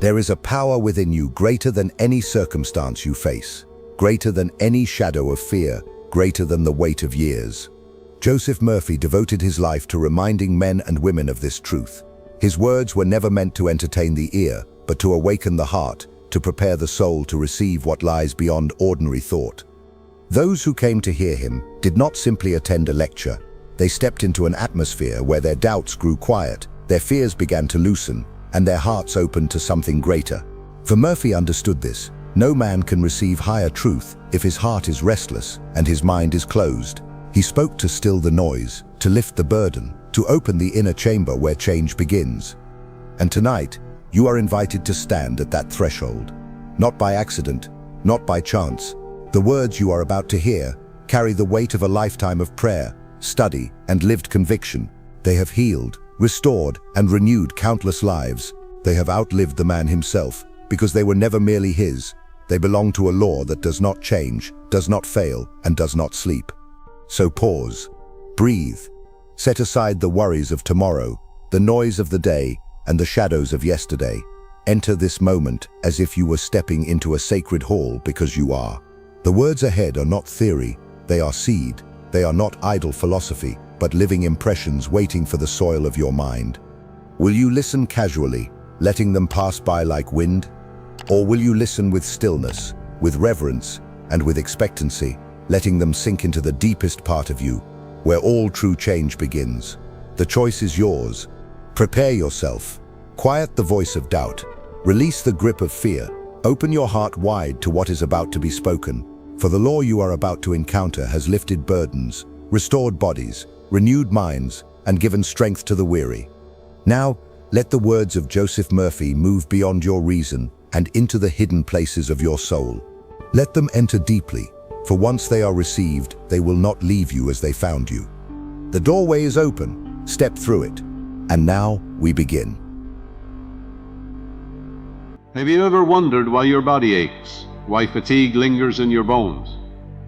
There is a power within you greater than any circumstance you face, greater than any shadow of fear, greater than the weight of years. Joseph Murphy devoted his life to reminding men and women of this truth. His words were never meant to entertain the ear, but to awaken the heart, to prepare the soul to receive what lies beyond ordinary thought. Those who came to hear him did not simply attend a lecture. They stepped into an atmosphere where their doubts grew quiet, their fears began to loosen, and their hearts opened to something greater. For Murphy understood this: no man can receive higher truth if his heart is restless and his mind is closed. He spoke to still the noise, to lift the burden, to open the inner chamber where change begins. And tonight, you are invited to stand at that threshold. Not by accident, not by chance. The words you are about to hear carry the weight of a lifetime of prayer, study, and lived conviction. They have healed, restored, and renewed countless lives. They have outlived the man himself, because they were never merely his. They belong to a law that does not change, does not fail, and does not sleep. So pause, breathe, set aside the worries of tomorrow, the noise of the day, and the shadows of yesterday. Enter this moment as if you were stepping into a sacred hall, because you are. The words ahead are not theory, they are seed. They are not idle philosophy, but living impressions waiting for the soil of your mind. Will you listen casually, letting them pass by like wind? Or will you listen with stillness, with reverence, and with expectancy, letting them sink into the deepest part of you, where all true change begins? The choice is yours. Prepare yourself. Quiet the voice of doubt. Release the grip of fear. Open your heart wide to what is about to be spoken. For the law you are about to encounter has lifted burdens, restored bodies, renewed minds, and given strength to the weary. Now, let the words of Joseph Murphy move beyond your reason and into the hidden places of your soul. Let them enter deeply, for once they are received, they will not leave you as they found you. The doorway is open. Step through it. And now we begin. Have you ever wondered why your body aches? Why fatigue lingers in your bones?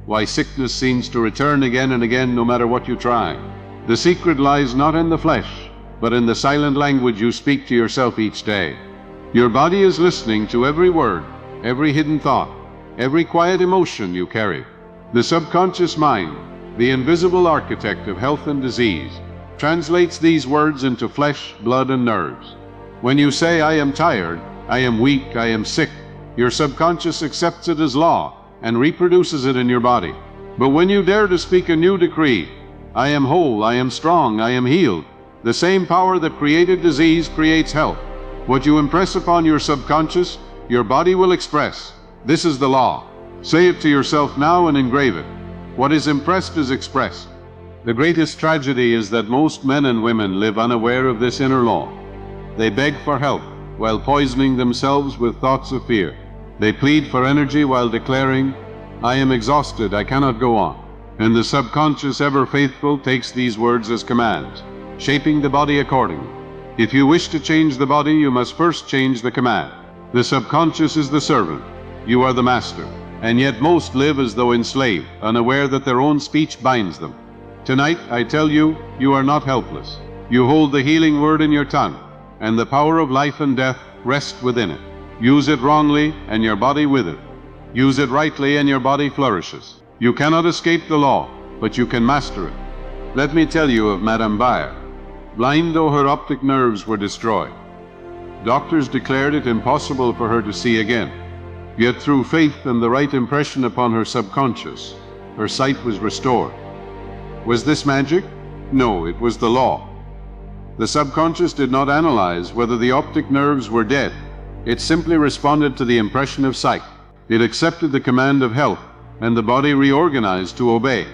Why sickness seems to return again and again no matter what you try? The secret lies not in the flesh, but in the silent language you speak to yourself each day. Your body is listening to every word, every hidden thought, every quiet emotion you carry. The subconscious mind, the invisible architect of health and disease, translates these words into flesh, blood, and nerves. When you say, "I am tired, I am weak, I am sick," your subconscious accepts it as law and reproduces it in your body. But when you dare to speak a new decree, "I am whole, I am strong, I am healed," the same power that created disease creates health. What you impress upon your subconscious, your body will express. This is the law. Say it to yourself now and engrave it. What is impressed is expressed. The greatest tragedy is that most men and women live unaware of this inner law. They beg for help while poisoning themselves with thoughts of fear. They plead for energy while declaring, "I am exhausted, I cannot go on." And the subconscious, ever faithful, takes these words as commands, shaping the body accordingly. If you wish to change the body, you must first change the command. The subconscious is the servant. You are the master. And yet most live as though enslaved, unaware that their own speech binds them. Tonight, I tell you, you are not helpless. You hold the healing word in your tongue, and the power of life and death rests within it. Use it wrongly, and your body with it. Use it rightly, and your body flourishes. You cannot escape the law, but you can master it. Let me tell you of Madame Bayer. Blind though her optic nerves were destroyed, doctors declared it impossible for her to see again. Yet through faith and the right impression upon her subconscious, her sight was restored. Was this magic? No, it was the law. The subconscious did not analyze whether the optic nerves were dead. It simply responded to the impression of sight. It accepted the command of health, and the body reorganized to obey.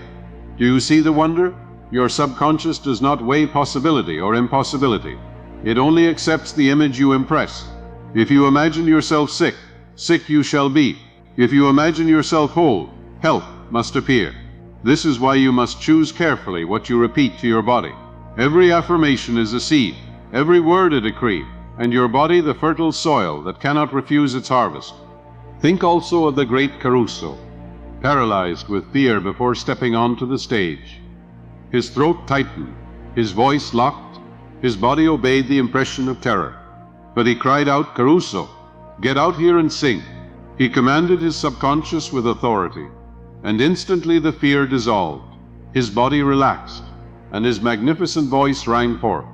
Do you see the wonder? Your subconscious does not weigh possibility or impossibility. It only accepts the image you impress. If you imagine yourself sick, sick you shall be. If you imagine yourself whole, health must appear. This is why you must choose carefully what you repeat to your body. Every affirmation is a seed, every word a decree, and your body the fertile soil that cannot refuse its harvest. Think also of the great Caruso, paralyzed with fear before stepping onto the stage. His throat tightened, his voice locked, his body obeyed the impression of terror. But he cried out, "Caruso, Get out here and sing." He commanded his subconscious with authority, and instantly the fear dissolved. His body relaxed, and his magnificent voice rang forth.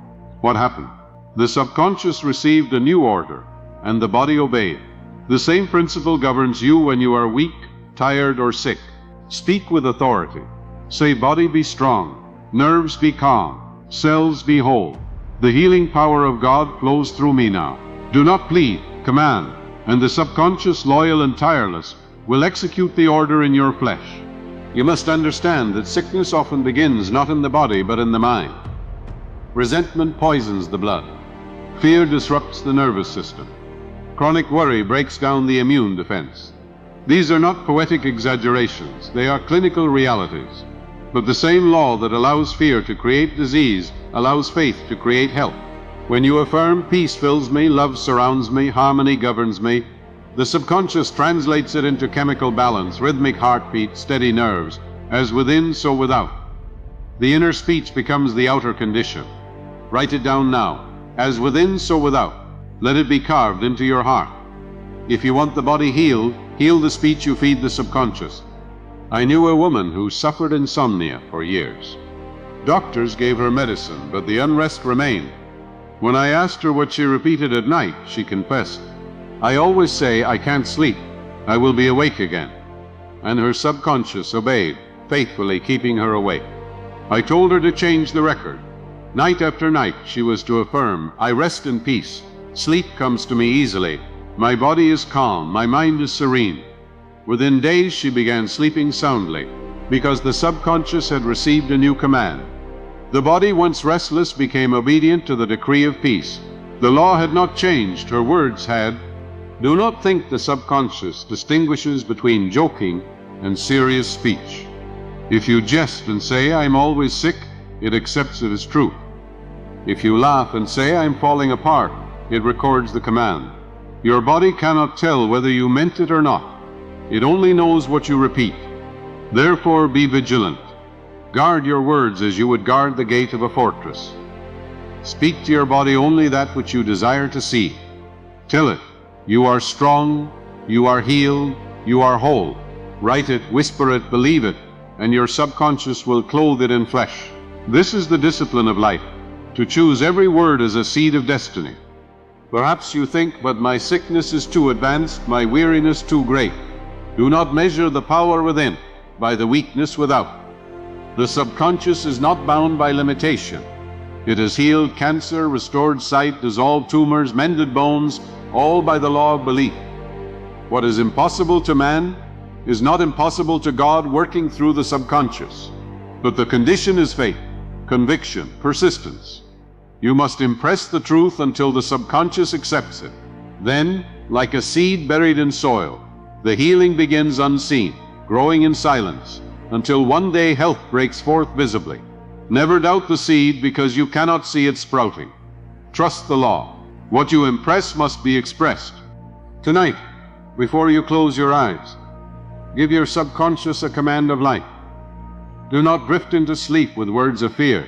What happened? The subconscious received a new order, and the body obeyed. The same principle governs you when you are weak, tired, or sick. Speak with authority. Say, "Body, be strong. Nerves, be calm. Cells, be whole. The healing power of God flows through me now." Do not plead, command, and the subconscious, loyal and tireless, will execute the order in your flesh. You must understand that sickness often begins not in the body but in the mind. Resentment poisons the blood. Fear disrupts the nervous system. Chronic worry breaks down the immune defense. These are not poetic exaggerations, they are clinical realities. But the same law that allows fear to create disease allows faith to create health. When you affirm, "Peace fills me, love surrounds me, harmony governs me," the subconscious translates it into chemical balance, rhythmic heartbeat, steady nerves, as within, so without. The inner speech becomes the outer condition. Write it down now. As within, so without. Let it be carved into your heart. If you want the body healed, heal the speech you feed the subconscious. I knew a woman who suffered insomnia for years. Doctors gave her medicine, but the unrest remained. When I asked her what she repeated at night, she confessed, "I always say I can't sleep. I will be awake again." And her subconscious obeyed, faithfully keeping her awake. I told her to change the record. Night after night, she was to affirm, "I rest in peace. Sleep comes to me easily. My body is calm. My mind is serene." Within days, she began sleeping soundly, because the subconscious had received a new command. The body, once restless, became obedient to the decree of peace. The law had not changed, her words had. Do not think the subconscious distinguishes between joking and serious speech. If you jest and say, "I'm always sick," it accepts it as truth. If you laugh and say, "I'm falling apart," it records the command. Your body cannot tell whether you meant it or not. It only knows what you repeat. Therefore, be vigilant. Guard your words as you would guard the gate of a fortress. Speak to your body only that which you desire to see. Tell it, "You are strong, you are healed, you are whole." Write it, whisper it, believe it, and your subconscious will clothe it in flesh. This is the discipline of life, to choose every word as a seed of destiny. Perhaps you think, "But my sickness is too advanced, my weariness too great." Do not measure the power within by the weakness without. The subconscious is not bound by limitation. It has healed cancer, restored sight, dissolved tumors, mended bones, all by the law of belief. What is impossible to man is not impossible to God, working through the subconscious. But the condition is faith, conviction, persistence. You must impress the truth until the subconscious accepts it. Then, like a seed buried in soil, the healing begins unseen, growing in silence, until one day health breaks forth visibly. Never doubt the seed, because you cannot see it sprouting. Trust the law. What you impress must be expressed. Tonight, before you close your eyes, give your subconscious a command of life. Do not drift into sleep with words of fear.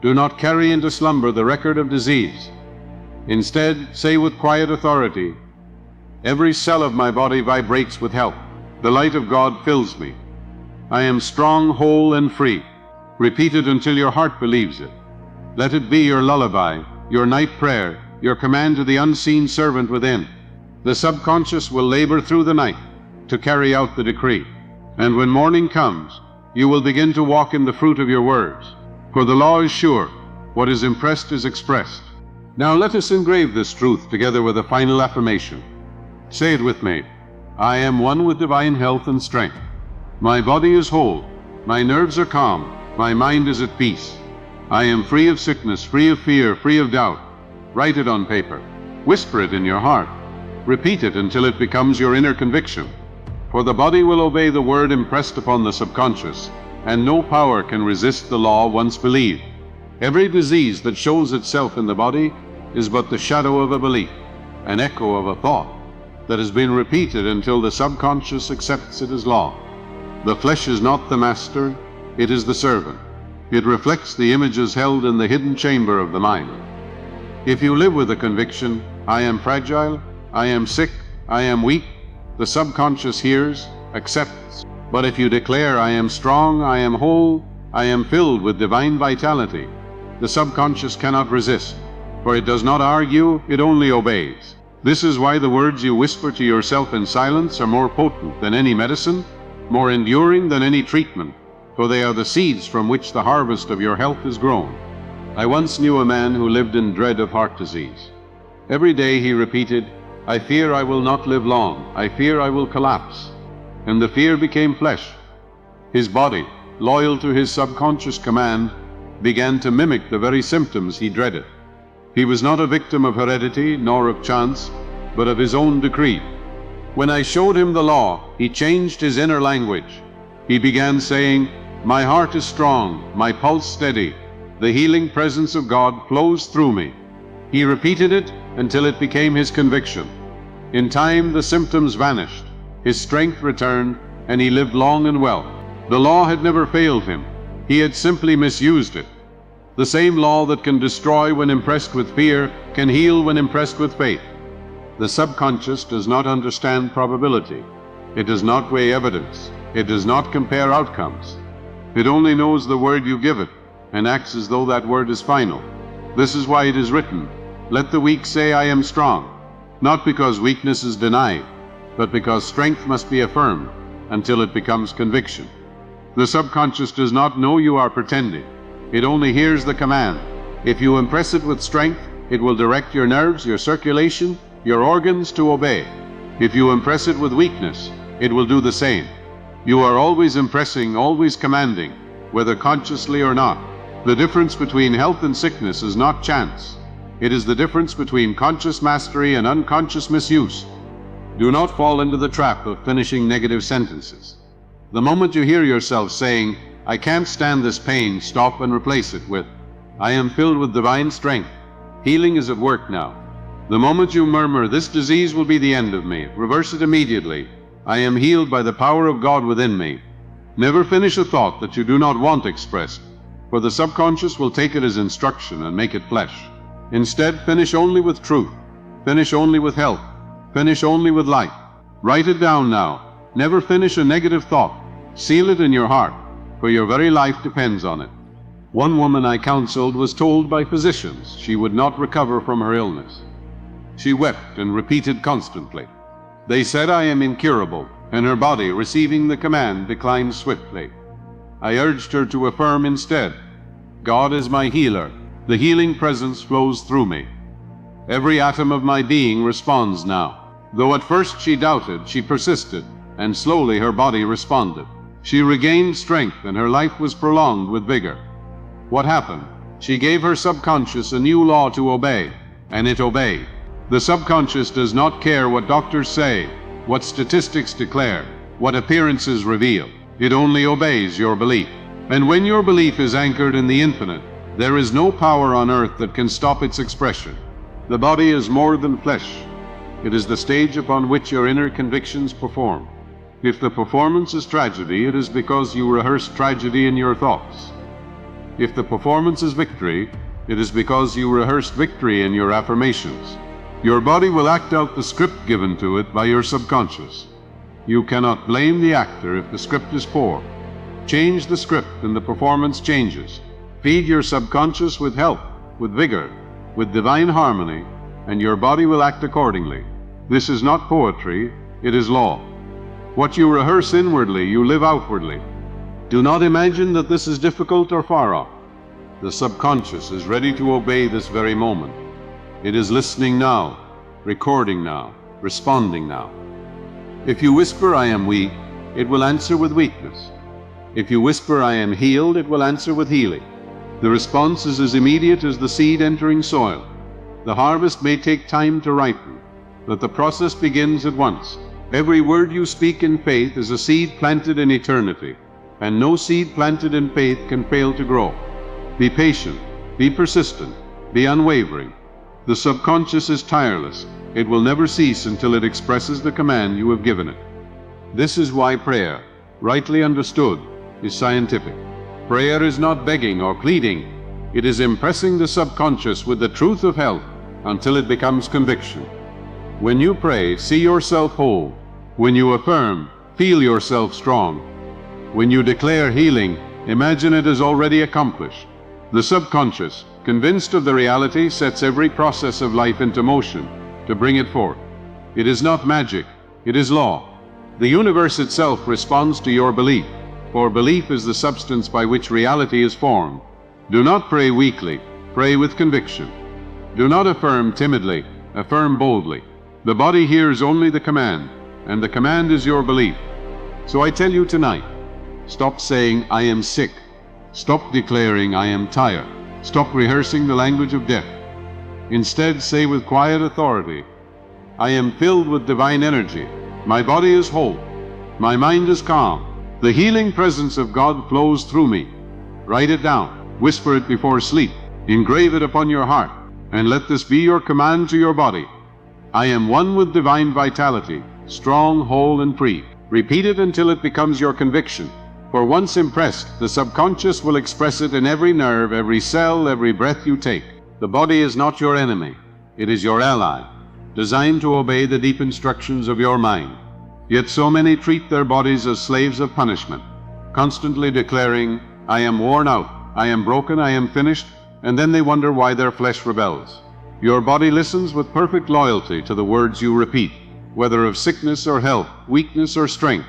Do not carry into slumber the record of disease. Instead, say with quiet authority, "Every cell of my body vibrates with health. The light of God fills me. I am strong, whole, and free." Repeat it until your heart believes it. Let it be your lullaby, your night prayer, your command to the unseen servant within. The subconscious will labor through the night to carry out the decree. And when morning comes, you will begin to walk in the fruit of your words. For the law is sure, what is impressed is expressed. Now let us engrave this truth together with a final affirmation. Say it with me. I am one with divine health and strength. My body is whole. My nerves are calm. My mind is at peace. I am free of sickness, free of fear, free of doubt. Write it on paper. Whisper it in your heart. Repeat it until it becomes your inner conviction. For the body will obey the word impressed upon the subconscious, and no power can resist the law once believed. Every disease that shows itself in the body is but the shadow of a belief, an echo of a thought that has been repeated until the subconscious accepts it as law. The flesh is not the master, it is the servant. It reflects the images held in the hidden chamber of the mind. If you live with the conviction, I am fragile, I am sick, I am weak, the subconscious hears, accepts. But if you declare, I am strong, I am whole, I am filled with divine vitality, the subconscious cannot resist, for it does not argue, it only obeys. This is why the words you whisper to yourself in silence are more potent than any medicine, more enduring than any treatment, for they are the seeds from which the harvest of your health is grown. I once knew a man who lived in dread of heart disease. Every day he repeated, I fear I will not live long, I fear I will collapse. And the fear became flesh. His body, loyal to his subconscious command, began to mimic the very symptoms he dreaded. He was not a victim of heredity nor of chance, but of his own decree. When I showed him the law, he changed his inner language. He began saying, my heart is strong, my pulse steady, the healing presence of God flows through me. He repeated it until it became his conviction. In time, the symptoms vanished, his strength returned, and he lived long and well. The law had never failed him. He had simply misused it. The same law that can destroy when impressed with fear can heal when impressed with faith. The subconscious does not understand probability. It does not weigh evidence. It does not compare outcomes. It only knows the word you give it and acts as though that word is final. This is why it is written, let the weak say I am strong, not because weakness is denied, but because strength must be affirmed until it becomes conviction. The subconscious does not know you are pretending. It only hears the command. If you impress it with strength, it will direct your nerves, your circulation, your organs to obey. If you impress it with weakness, it will do the same. You are always impressing, always commanding, whether consciously or not. The difference between health and sickness is not chance. It is the difference between conscious mastery and unconscious misuse. Do not fall into the trap of finishing negative sentences. The moment you hear yourself saying, I can't stand this pain, stop and replace it with, I am filled with divine strength. Healing is at work now. The moment you murmur, this disease will be the end of me, reverse it immediately. I am healed by the power of God within me. Never finish a thought that you do not want expressed, for the subconscious will take it as instruction and make it flesh. Instead, finish only with truth. Finish only with health. Finish only with light. Write it down now. Never finish a negative thought. Seal it in your heart, for your very life depends on it. One woman I counseled was told by physicians she would not recover from her illness. She wept and repeated constantly, they said I am incurable, and her body, receiving the command, declined swiftly. I urged her to affirm instead, God is my healer. The healing presence flows through me. Every atom of my being responds now. Though at first she doubted, she persisted, and slowly her body responded. She regained strength, and her life was prolonged with vigor. What happened? She gave her subconscious a new law to obey, and it obeyed. The subconscious does not care what doctors say, what statistics declare, what appearances reveal. It only obeys your belief. And when your belief is anchored in the infinite, there is no power on earth that can stop its expression. The body is more than flesh. It is the stage upon which your inner convictions perform. If the performance is tragedy, it is because you rehearsed tragedy in your thoughts. If the performance is victory, it is because you rehearsed victory in your affirmations. Your body will act out the script given to it by your subconscious. You cannot blame the actor if the script is poor. Change the script and the performance changes. Feed your subconscious with health, with vigor, with divine harmony, and your body will act accordingly. This is not poetry, it is law. What you rehearse inwardly, you live outwardly. Do not imagine that this is difficult or far off. The subconscious is ready to obey this very moment. It is listening now, recording now, responding now. If you whisper, I am weak, it will answer with weakness. If you whisper, I am healed, it will answer with healing. The response is as immediate as the seed entering soil. The harvest may take time to ripen, but the process begins at once. Every word you speak in faith is a seed planted in eternity, and no seed planted in faith can fail to grow. Be patient, be persistent, be unwavering. The subconscious is tireless. It will never cease until it expresses the command you have given it. This is why prayer, rightly understood, is scientific. Prayer is not begging or pleading. It is impressing the subconscious with the truth of health until it becomes conviction. When you pray, see yourself whole. When you affirm, feel yourself strong. When you declare healing, imagine it is already accomplished. The subconscious, convinced of the reality, sets every process of life into motion to bring it forth. It is not magic, it is law. The universe itself responds to your belief, for belief is the substance by which reality is formed. Do not pray weakly, pray with conviction. Do not affirm timidly, affirm boldly. The body hears only the command, and the command is your belief. So I tell you tonight, stop saying, I am sick. Stop declaring, I am tired. Stop rehearsing the language of death. Instead, say with quiet authority, I am filled with divine energy. My body is whole. My mind is calm. The healing presence of God flows through me. Write it down. Whisper it before sleep. Engrave it upon your heart. And let this be your command to your body. I am one with divine vitality, strong, whole, and free. Repeat it until it becomes your conviction. For once impressed, the subconscious will express it in every nerve, every cell, every breath you take. The body is not your enemy. It is your ally, designed to obey the deep instructions of your mind. Yet so many treat their bodies as slaves of punishment, constantly declaring, I am worn out, I am broken, I am finished, and then they wonder why their flesh rebels. Your body listens with perfect loyalty to the words you repeat, whether of sickness or health, weakness or strength.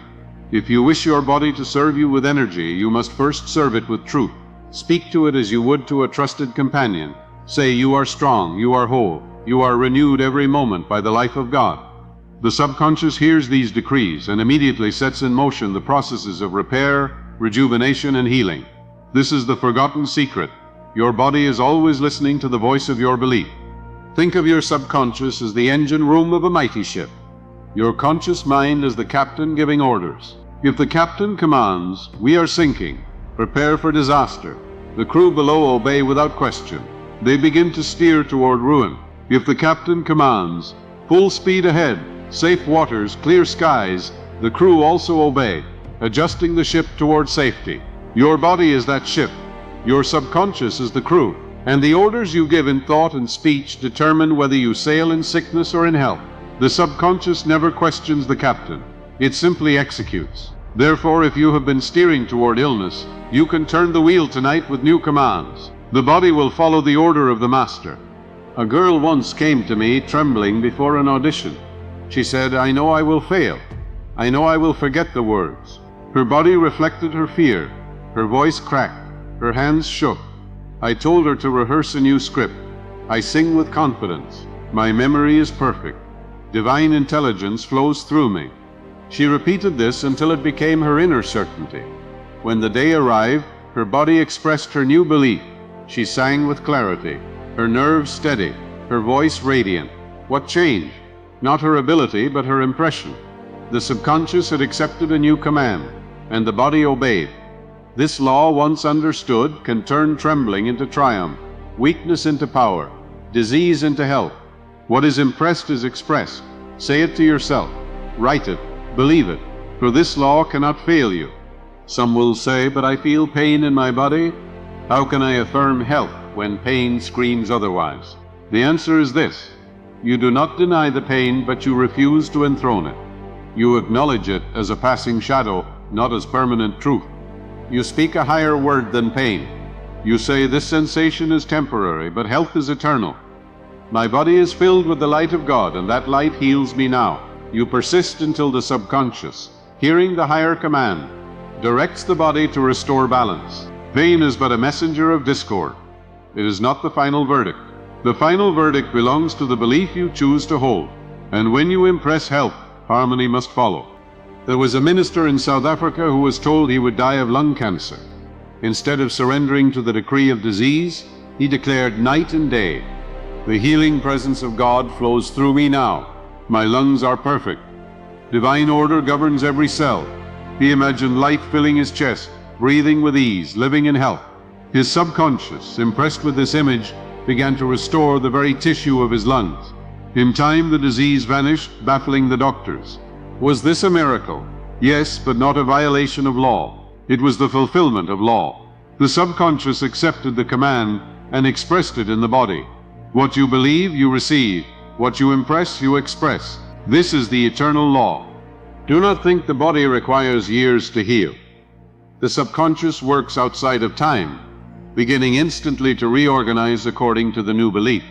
If you wish your body to serve you with energy, you must first serve it with truth. Speak to it as you would to a trusted companion. Say, you are strong, you are whole, you are renewed every moment by the life of God. The subconscious hears these decrees and immediately sets in motion the processes of repair, rejuvenation, and healing. This is the forgotten secret. Your body is always listening to the voice of your belief. Think of your subconscious as the engine room of a mighty ship. Your conscious mind is the captain giving orders. If the captain commands, we are sinking, prepare for disaster, the crew below obey without question. They begin to steer toward ruin. If the captain commands, full speed ahead, safe waters, clear skies, the crew also obey, adjusting the ship toward safety. Your body is that ship. Your subconscious is the crew. And the orders you give in thought and speech determine whether you sail in sickness or in health. The subconscious never questions the captain. It simply executes. Therefore, if you have been steering toward illness, you can turn the wheel tonight with new commands. The body will follow the order of the master. A girl once came to me trembling before an audition. She said, I know I will fail. I know I will forget the words. Her body reflected her fear. Her voice cracked. Her hands shook. I told her to rehearse a new script. I sing with confidence. My memory is perfect. Divine intelligence flows through me. She repeated this until it became her inner certainty. When the day arrived, her body expressed her new belief. She sang with clarity, her nerves steady, her voice radiant. What changed? Not her ability, but her impression. The subconscious had accepted a new command, and the body obeyed. This law, once understood, can turn trembling into triumph, weakness into power, disease into health. What is impressed is expressed. Say it to yourself. Write it. Believe it. For this law cannot fail you. Some will say, but I feel pain in my body. How can I affirm health when pain screams otherwise? The answer is this. You do not deny the pain, but you refuse to enthrone it. You acknowledge it as a passing shadow, not as permanent truth. You speak a higher word than pain. You say, this sensation is temporary, but health is eternal. My body is filled with the light of God, and that light heals me now. You persist until the subconscious, hearing the higher command, directs the body to restore balance. Pain is but a messenger of discord. It is not the final verdict. The final verdict belongs to the belief you choose to hold. And when you impress health, harmony must follow. There was a minister in South Africa who was told he would die of lung cancer. Instead of surrendering to the decree of disease, he declared night and day, the healing presence of God flows through me now. My lungs are perfect. Divine order governs every cell. He imagined life filling his chest, breathing with ease, living in health. His subconscious, impressed with this image, began to restore the very tissue of his lungs. In time, the disease vanished, baffling the doctors. Was this a miracle? Yes, but not a violation of law. It was the fulfillment of law. The subconscious accepted the command and expressed it in the body. What you believe, you receive. What you impress, you express. This is the eternal law. Do not think the body requires years to heal. The subconscious works outside of time, beginning instantly to reorganize according to the new belief.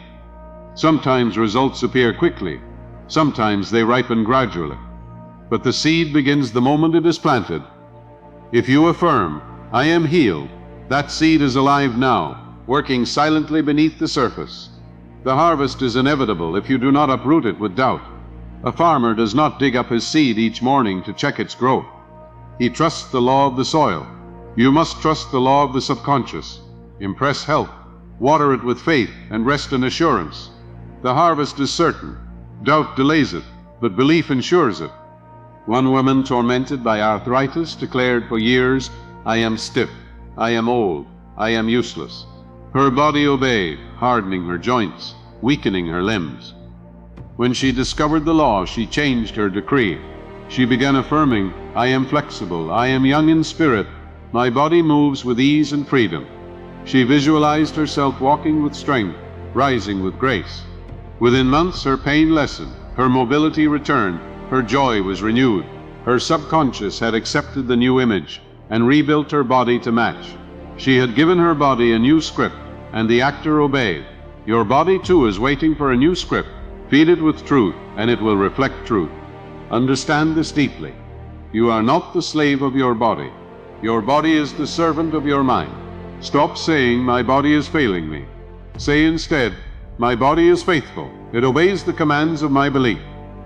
Sometimes results appear quickly, sometimes they ripen gradually. But the seed begins the moment it is planted. If you affirm, "I am healed," that seed is alive now, working silently beneath the surface. The harvest is inevitable if you do not uproot it with doubt. A farmer does not dig up his seed each morning to check its growth. He trusts the law of the soil. You must trust the law of the subconscious. Impress health, water it with faith, and rest in assurance. The harvest is certain. Doubt delays it, but belief ensures it. One woman tormented by arthritis declared for years, "I am stiff, I am old, I am useless." Her body obeyed, hardening her joints, weakening her limbs. When she discovered the law, she changed her decree. She began affirming, "I am flexible, I am young in spirit, my body moves with ease and freedom." She visualized herself walking with strength, rising with grace. Within months, her pain lessened, her mobility returned, her joy was renewed. Her subconscious had accepted the new image and rebuilt her body to match. She had given her body a new script, and the actor obeyed. Your body too is waiting for a new script. Feed it with truth, and it will reflect truth. Understand this deeply. You are not the slave of your body. Your body is the servant of your mind. Stop saying, "My body is failing me." Say instead, "My body is faithful. It obeys the commands of my belief."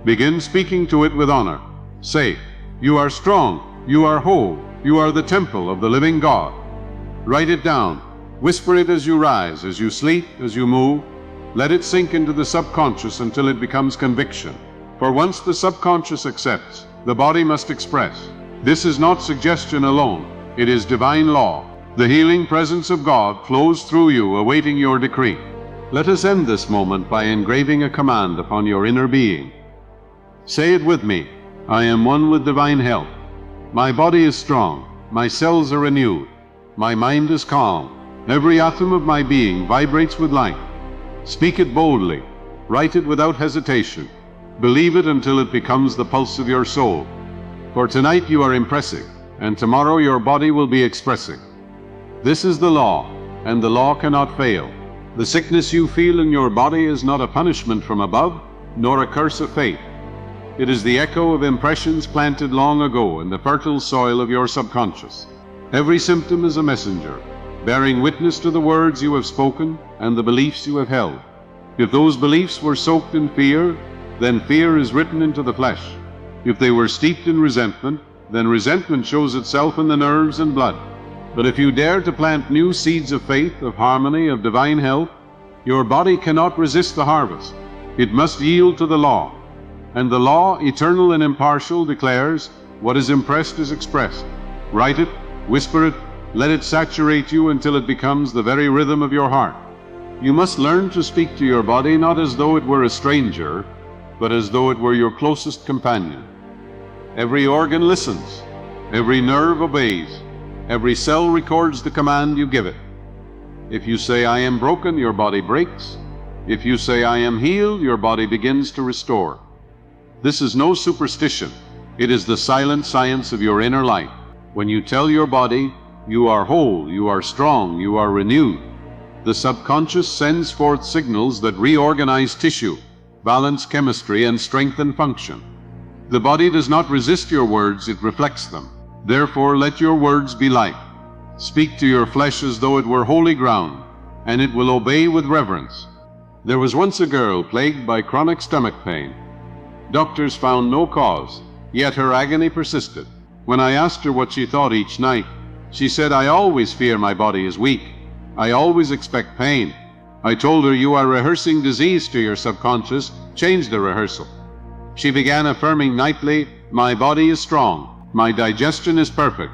Begin speaking to it with honor. Say, "You are strong, you are whole, you are the temple of the living God." Write it down. Whisper it as you rise, as you sleep, as you move. Let it sink into the subconscious until it becomes conviction. For once the subconscious accepts, the body must express. This is not suggestion alone. It is divine law. The healing presence of God flows through you, awaiting your decree. Let us end this moment by engraving a command upon your inner being. Say it with me. I am one with divine health. My body is strong. My cells are renewed. My mind is calm. Every atom of my being vibrates with light. Speak it boldly. Write it without hesitation. Believe it until it becomes the pulse of your soul. For tonight you are impressing, and tomorrow your body will be expressing. This is the law, and the law cannot fail. The sickness you feel in your body is not a punishment from above, nor a curse of fate. It is the echo of impressions planted long ago in the fertile soil of your subconscious. Every symptom is a messenger, bearing witness to the words you have spoken and the beliefs you have held. If those beliefs were soaked in fear, then fear is written into the flesh. If they were steeped in resentment, then resentment shows itself in the nerves and blood. But if you dare to plant new seeds of faith, of harmony, of divine health, your body cannot resist the harvest. It must yield to the law. And the law, eternal and impartial, declares, what is impressed is expressed. Write it, whisper it, let it saturate you until it becomes the very rhythm of your heart. You must learn to speak to your body not as though it were a stranger, but as though it were your closest companion. Every organ listens, every nerve obeys, every cell records the command you give it. If you say, I am broken, your body breaks. If you say, I am healed, your body begins to restore. This is no superstition. It is the silent science of your inner life. When you tell your body, you are whole, you are strong, you are renewed, the subconscious sends forth signals that reorganize tissue, balance chemistry, and strengthen function. The body does not resist your words, it reflects them. Therefore, let your words be light. Speak to your flesh as though it were holy ground, and it will obey with reverence. There was once a girl plagued by chronic stomach pain. Doctors found no cause, yet her agony persisted. When I asked her what she thought each night, she said, I always fear my body is weak. I always expect pain. I told her, you are rehearsing disease to your subconscious. Change the rehearsal. She began affirming nightly, my body is strong. My digestion is perfect.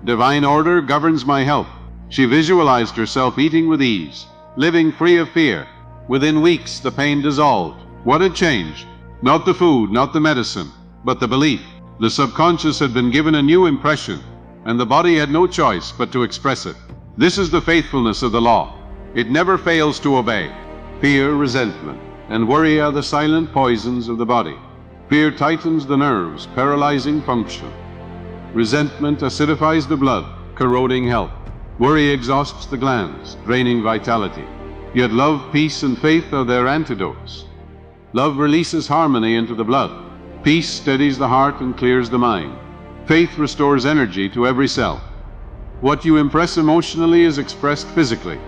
Divine order governs my health. She visualized herself eating with ease, living free of fear. Within weeks, the pain dissolved. What had changed? Not the food, not the medicine, but the belief. The subconscious had been given a new impression, and the body had no choice but to express it. This is the faithfulness of the law. It never fails to obey. Fear, resentment, and worry are the silent poisons of the body. Fear tightens the nerves, paralyzing function. Resentment acidifies the blood, corroding health. Worry exhausts the glands, draining vitality. Yet love, peace, and faith are their antidotes. Love releases harmony into the blood. Peace steadies the heart and clears the mind. Faith restores energy to every cell. What you impress emotionally is expressed physically.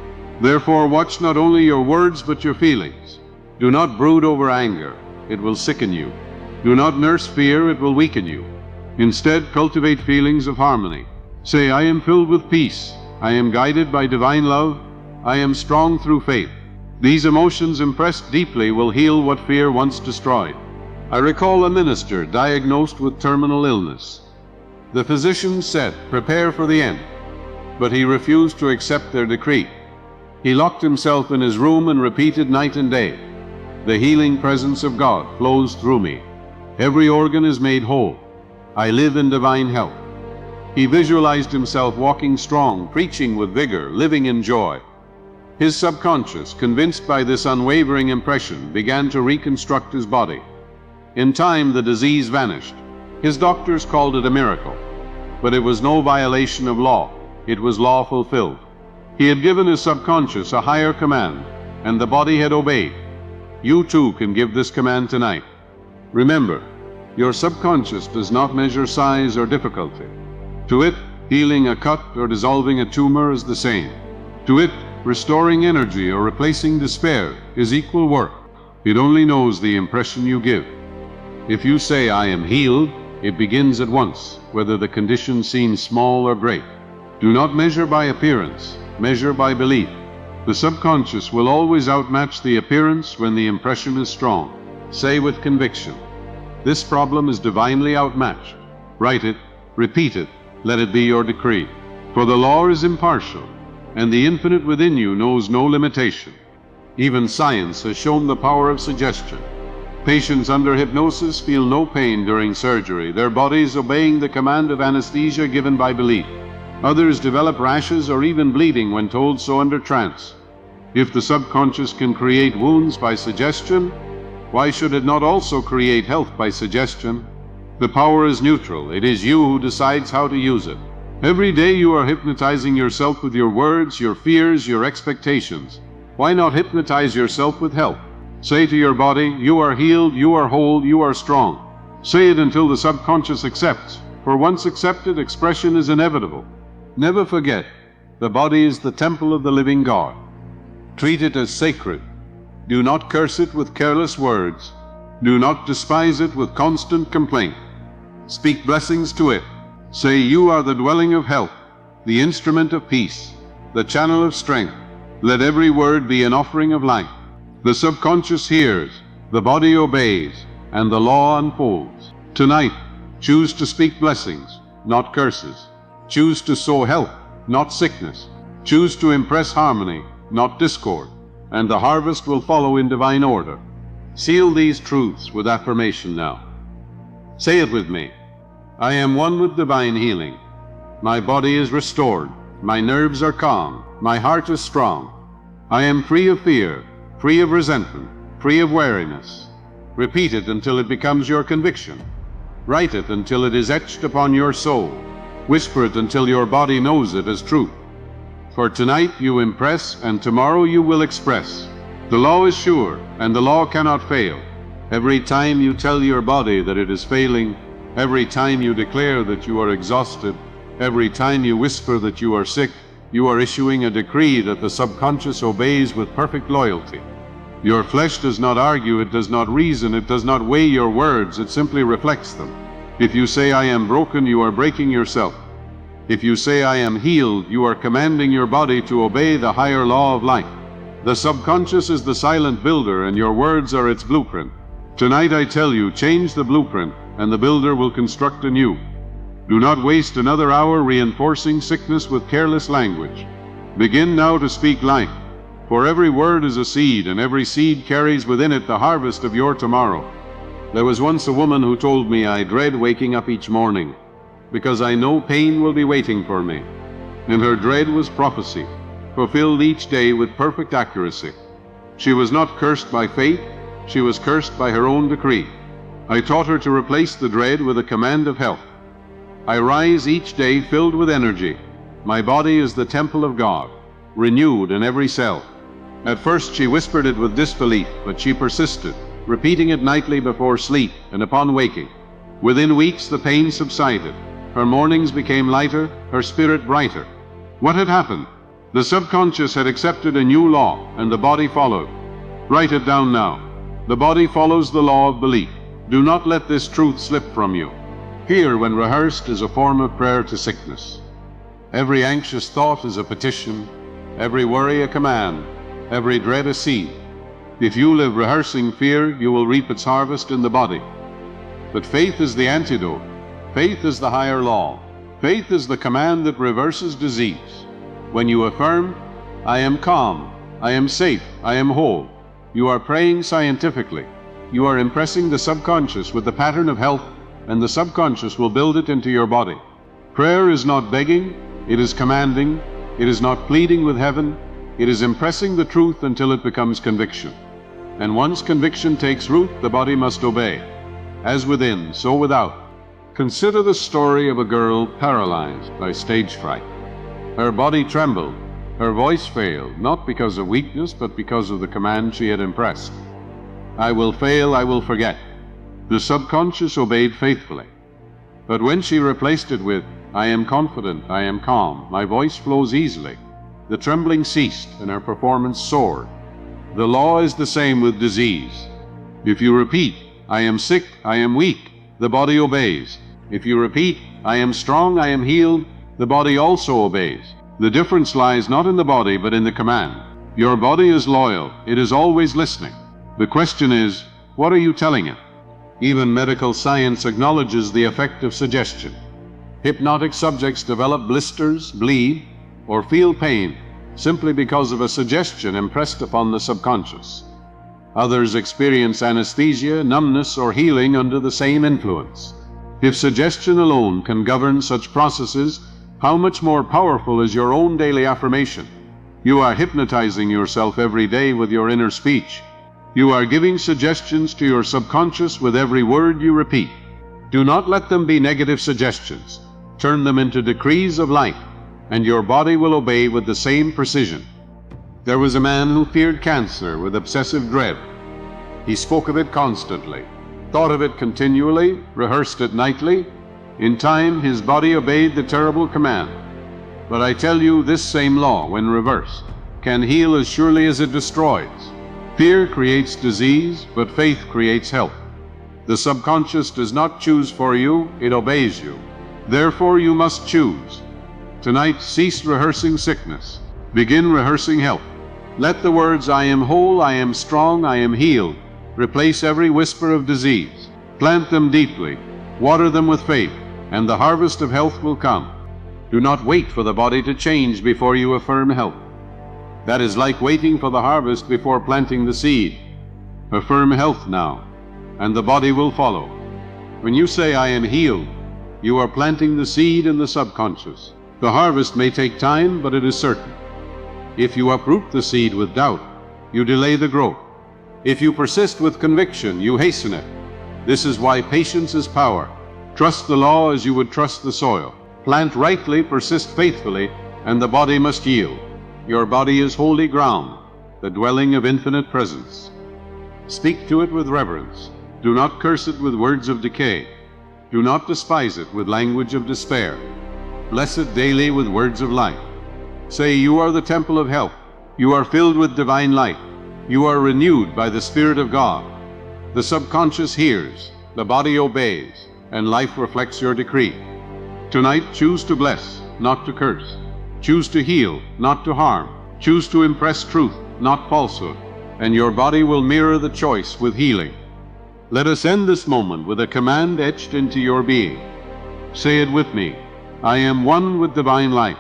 Therefore, watch not only your words but your feelings. Do not brood over anger. It will sicken you. Do not nurse fear. It will weaken you. Instead, cultivate feelings of harmony. Say, I am filled with peace. I am guided by divine love. I am strong through faith. These emotions impressed deeply will heal what fear once destroyed. I recall a minister diagnosed with terminal illness. The physician said, prepare for the end. But he refused to accept their decree. He locked himself in his room and repeated night and day, the healing presence of God flows through me. Every organ is made whole. I live in divine health. He visualized himself walking strong, preaching with vigor, living in joy. His subconscious, convinced by this unwavering impression, began to reconstruct his body. In time, the disease vanished. His doctors called it a miracle. But it was no violation of law. It was law fulfilled. He had given his subconscious a higher command, and the body had obeyed. You too can give this command tonight. Remember, your subconscious does not measure size or difficulty. To it, healing a cut or dissolving a tumor is the same. To it, restoring energy or replacing despair is equal work. It only knows the impression you give. If you say, I am healed, it begins at once, whether the condition seems small or great. Do not measure by appearance, measure by belief. The subconscious will always outmatch the appearance when the impression is strong. Say with conviction, this problem is divinely outmatched. Write it, repeat it, let it be your decree. For the law is impartial, and the infinite within you knows no limitation. Even science has shown the power of suggestion. Patients under hypnosis feel no pain during surgery, their bodies obeying the command of anesthesia given by belief. Others develop rashes or even bleeding when told so under trance. If the subconscious can create wounds by suggestion, why should it not also create health by suggestion? The power is neutral. It is you who decides how to use it. Every day you are hypnotizing yourself with your words, your fears, your expectations. Why not hypnotize yourself with health? Say to your body, you are healed, you are whole, you are strong. Say it until the subconscious accepts, for once accepted, expression is inevitable. Never forget, the body is the temple of the living God. Treat it as sacred. Do not curse it with careless words. Do not despise it with constant complaint. Speak blessings to it. Say, you are the dwelling of health, the instrument of peace, the channel of strength. Let every word be an offering of life. The subconscious hears, the body obeys, and the law unfolds. Tonight, choose to speak blessings, not curses. Choose to sow health, not sickness. Choose to impress harmony, not discord, and the harvest will follow in divine order. Seal these truths with affirmation now. Say it with me. I am one with divine healing. My body is restored. My nerves are calm. My heart is strong. I am free of fear, free of resentment, free of weariness. Repeat it until it becomes your conviction. Write it until it is etched upon your soul. Whisper it until your body knows it as truth. For tonight you impress, and tomorrow you will express. The law is sure, and the law cannot fail. Every time you tell your body that it is failing, every time you declare that you are exhausted, every time you whisper that you are sick, you are issuing a decree that the subconscious obeys with perfect loyalty. Your flesh does not argue, it does not reason, it does not weigh your words, it simply reflects them. If you say, I am broken, you are breaking yourself. If you say, I am healed, you are commanding your body to obey the higher law of life. The subconscious is the silent builder, and your words are its blueprint. Tonight I tell you, change the blueprint, and the builder will construct anew. Do not waste another hour reinforcing sickness with careless language. Begin now to speak life, for every word is a seed, and every seed carries within it the harvest of your tomorrow. There was once a woman who told me, I dread waking up each morning, because I know pain will be waiting for me. And her dread was prophecy, fulfilled each day with perfect accuracy. She was not cursed by fate, she was cursed by her own decree. I taught her to replace the dread with a command of health. I rise each day filled with energy. My body is the temple of God, renewed in every cell. At first she whispered it with disbelief, but she persisted, repeating it nightly before sleep and upon waking. Within weeks the pain subsided. Her mornings became lighter, her spirit brighter. What had happened? The subconscious had accepted a new law, and the body followed. Write it down now. The body follows the law of belief. Do not let this truth slip from you. Here, when rehearsed, is a form of prayer to sickness. Every anxious thought is a petition, every worry a command, every dread a seed. If you live rehearsing fear, you will reap its harvest in the body. But faith is the antidote. Faith is the higher law. Faith is the command that reverses disease. When you affirm, I am calm, I am safe, I am whole, you are praying scientifically. You are impressing the subconscious with the pattern of health, and the subconscious will build it into your body. Prayer is not begging, it is commanding. It is not pleading with heaven, it is impressing the truth until it becomes conviction. And once conviction takes root, the body must obey. As within, so without. Consider the story of a girl paralyzed by stage fright. Her body trembled, her voice failed, not because of weakness, but because of the command she had impressed. I will fail, I will forget. The subconscious obeyed faithfully. But when she replaced it with, I am confident, I am calm, my voice flows easily, the trembling ceased and her performance soared. The law is the same with disease. If you repeat, I am sick, I am weak, the body obeys. If you repeat, I am strong, I am healed, the body also obeys. The difference lies not in the body, but in the command. Your body is loyal, it is always listening. The question is, what are you telling it? Even medical science acknowledges the effect of suggestion. Hypnotic subjects develop blisters, bleed, or feel pain simply because of a suggestion impressed upon the subconscious. Others experience anesthesia, numbness, or healing under the same influence. If suggestion alone can govern such processes, how much more powerful is your own daily affirmation? You are hypnotizing yourself every day with your inner speech. You are giving suggestions to your subconscious with every word you repeat. Do not let them be negative suggestions. Turn them into decrees of life, and your body will obey with the same precision. There was a man who feared cancer with obsessive dread. He spoke of it constantly, thought of it continually, rehearsed it nightly. In time, his body obeyed the terrible command. But I tell you, this same law, when reversed, can heal as surely as it destroys. Fear creates disease, but faith creates health. The subconscious does not choose for you, it obeys you. Therefore, you must choose. Tonight, cease rehearsing sickness. Begin rehearsing health. Let the words, I am whole, I am strong, I am healed, replace every whisper of disease. Plant them deeply. Water them with faith, and the harvest of health will come. Do not wait for the body to change before you affirm health. That is like waiting for the harvest before planting the seed. Affirm health now, and the body will follow. When you say, I am healed, you are planting the seed in the subconscious. The harvest may take time, but it is certain. If you uproot the seed with doubt, you delay the growth. If you persist with conviction, you hasten it. This is why patience is power. Trust the law as you would trust the soil. Plant rightly, persist faithfully, and the body must yield. Your body is holy ground, the dwelling of infinite presence. Speak to it with reverence. Do not curse it with words of decay. Do not despise it with language of despair. Bless it daily with words of life. Say, you are the temple of health. You are filled with divine light. You are renewed by the Spirit of God. The subconscious hears, the body obeys, and life reflects your decree. Tonight, choose to bless, not to curse. Choose to heal, not to harm. Choose to impress truth, not falsehood, and your body will mirror the choice with healing. Let us end this moment with a command etched into your being. Say it with me. I am one with divine life.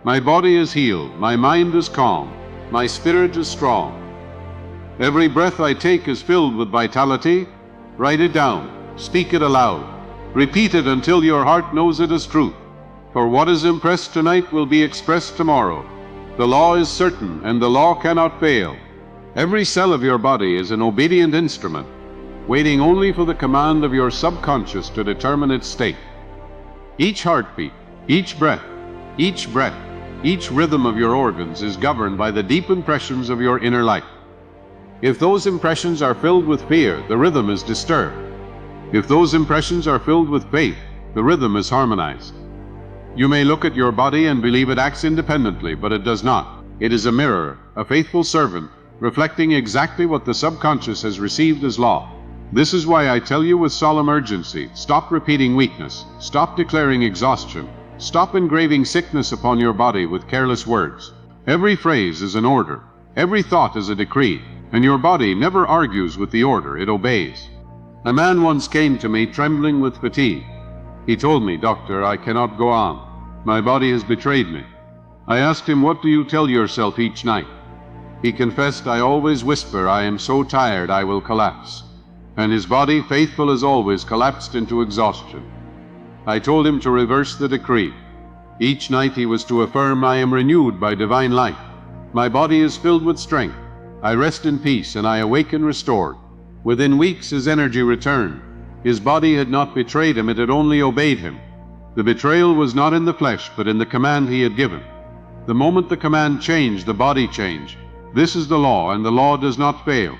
My body is healed, my mind is calm, my spirit is strong. Every breath I take is filled with vitality. Write it down, speak it aloud. Repeat it until your heart knows it is truth. For what is impressed tonight will be expressed tomorrow. The law is certain, and the law cannot fail. Every cell of your body is an obedient instrument, waiting only for the command of your subconscious to determine its state. Each heartbeat, each breath, each rhythm of your organs is governed by the deep impressions of your inner life. If those impressions are filled with fear, the rhythm is disturbed. If those impressions are filled with faith, the rhythm is harmonized. You may look at your body and believe it acts independently, but it does not. It is a mirror, a faithful servant, reflecting exactly what the subconscious has received as law. This is why I tell you with solemn urgency, stop repeating weakness, stop declaring exhaustion, stop engraving sickness upon your body with careless words. Every phrase is an order, every thought is a decree, and your body never argues with the order, it obeys. A man once came to me trembling with fatigue. He told me, "Doctor, I cannot go on. My body has betrayed me." I asked him, "What do you tell yourself each night?" He confessed, "I always whisper, I am so tired I will collapse." And his body, faithful as always, collapsed into exhaustion. I told him to reverse the decree. Each night he was to affirm, "I am renewed by divine life. My body is filled with strength. I rest in peace and I awaken restored." Within weeks his energy returned. His body had not betrayed him, it had only obeyed him. The betrayal was not in the flesh, but in the command he had given. The moment the command changed, the body changed. This is the law, and the law does not fail.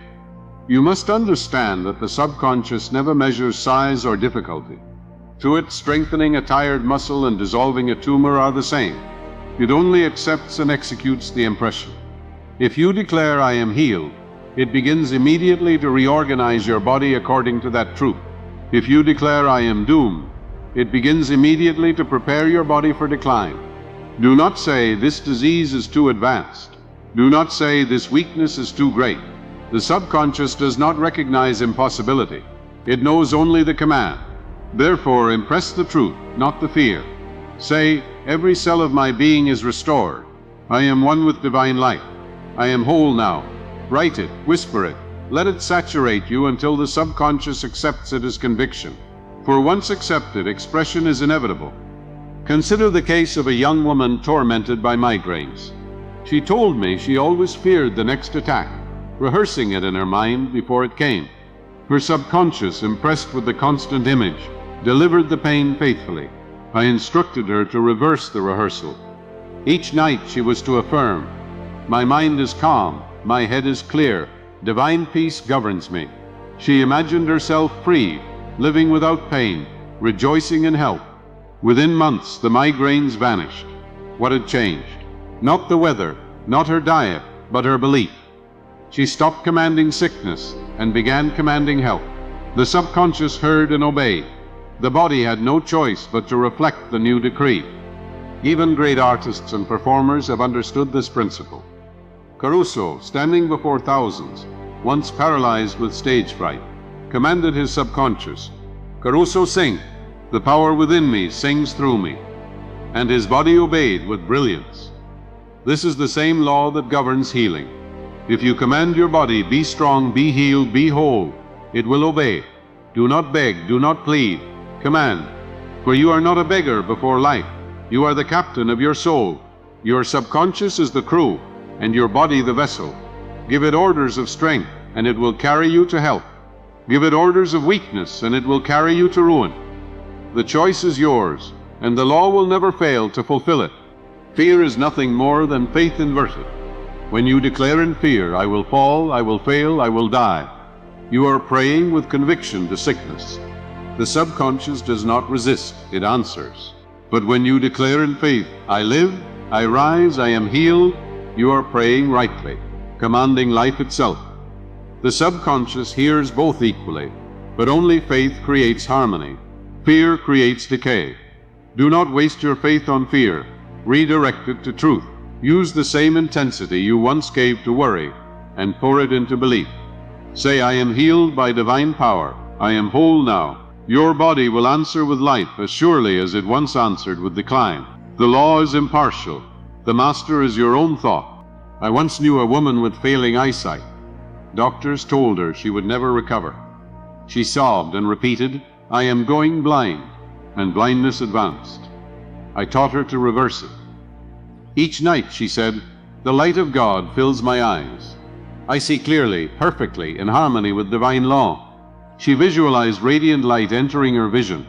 You must understand that the subconscious never measures size or difficulty. To it, strengthening a tired muscle and dissolving a tumor are the same. It only accepts and executes the impression. If you declare, "I am healed," it begins immediately to reorganize your body according to that truth. If you declare, "I am doomed," it begins immediately to prepare your body for decline. Do not say, "This disease is too advanced." Do not say, "This weakness is too great." The subconscious does not recognize impossibility. It knows only the command. Therefore, impress the truth, not the fear. Say, "Every cell of my being is restored. I am one with divine life. I am whole now." Write it, whisper it. Let it saturate you until the subconscious accepts it as conviction. For once accepted, expression is inevitable. Consider the case of a young woman tormented by migraines. She told me she always feared the next attack, rehearsing it in her mind before it came. Her subconscious, impressed with the constant image, delivered the pain faithfully. I instructed her to reverse the rehearsal. Each night she was to affirm, "My mind is calm, my head is clear, divine peace governs me." She imagined herself free, living without pain, rejoicing in health. Within months, the migraines vanished. What had changed? Not the weather, not her diet, but her belief. She stopped commanding sickness and began commanding health. The subconscious heard and obeyed. The body had no choice but to reflect the new decree. Even great artists and performers have understood this principle. Caruso, standing before thousands, once paralyzed with stage fright, commanded his subconscious, "Caruso, sing. The power within me sings through me." And his body obeyed with brilliance. This is the same law that governs healing. If you command your body, "Be strong, be healed, be whole," it will obey. Do not beg, do not plead. Command. For you are not a beggar before life. You are the captain of your soul. Your subconscious is the crew, and your body the vessel. Give it orders of strength, and it will carry you to health. Give it orders of weakness, and it will carry you to ruin. The choice is yours, and the law will never fail to fulfill it. Fear is nothing more than faith inverted. When you declare in fear, "I will fall, I will fail, I will die," you are praying with conviction to sickness. The subconscious does not resist, it answers. But when you declare in faith, "I live, I rise, I am healed," you are praying rightly, commanding life itself. The subconscious hears both equally, but only faith creates harmony. Fear creates decay. Do not waste your faith on fear. Redirect it to truth. Use the same intensity you once gave to worry and pour it into belief. Say, "I am healed by divine power. I am whole now." Your body will answer with life as surely as it once answered with decline. The law is impartial. The master is your own thought. I once knew a woman with failing eyesight. Doctors told her she would never recover. She sobbed and repeated, "I am going blind," and blindness advanced. I taught her to reverse it. Each night, she said, "The light of God fills my eyes." I see clearly, perfectly, in harmony with divine law. She visualized radiant light entering her vision.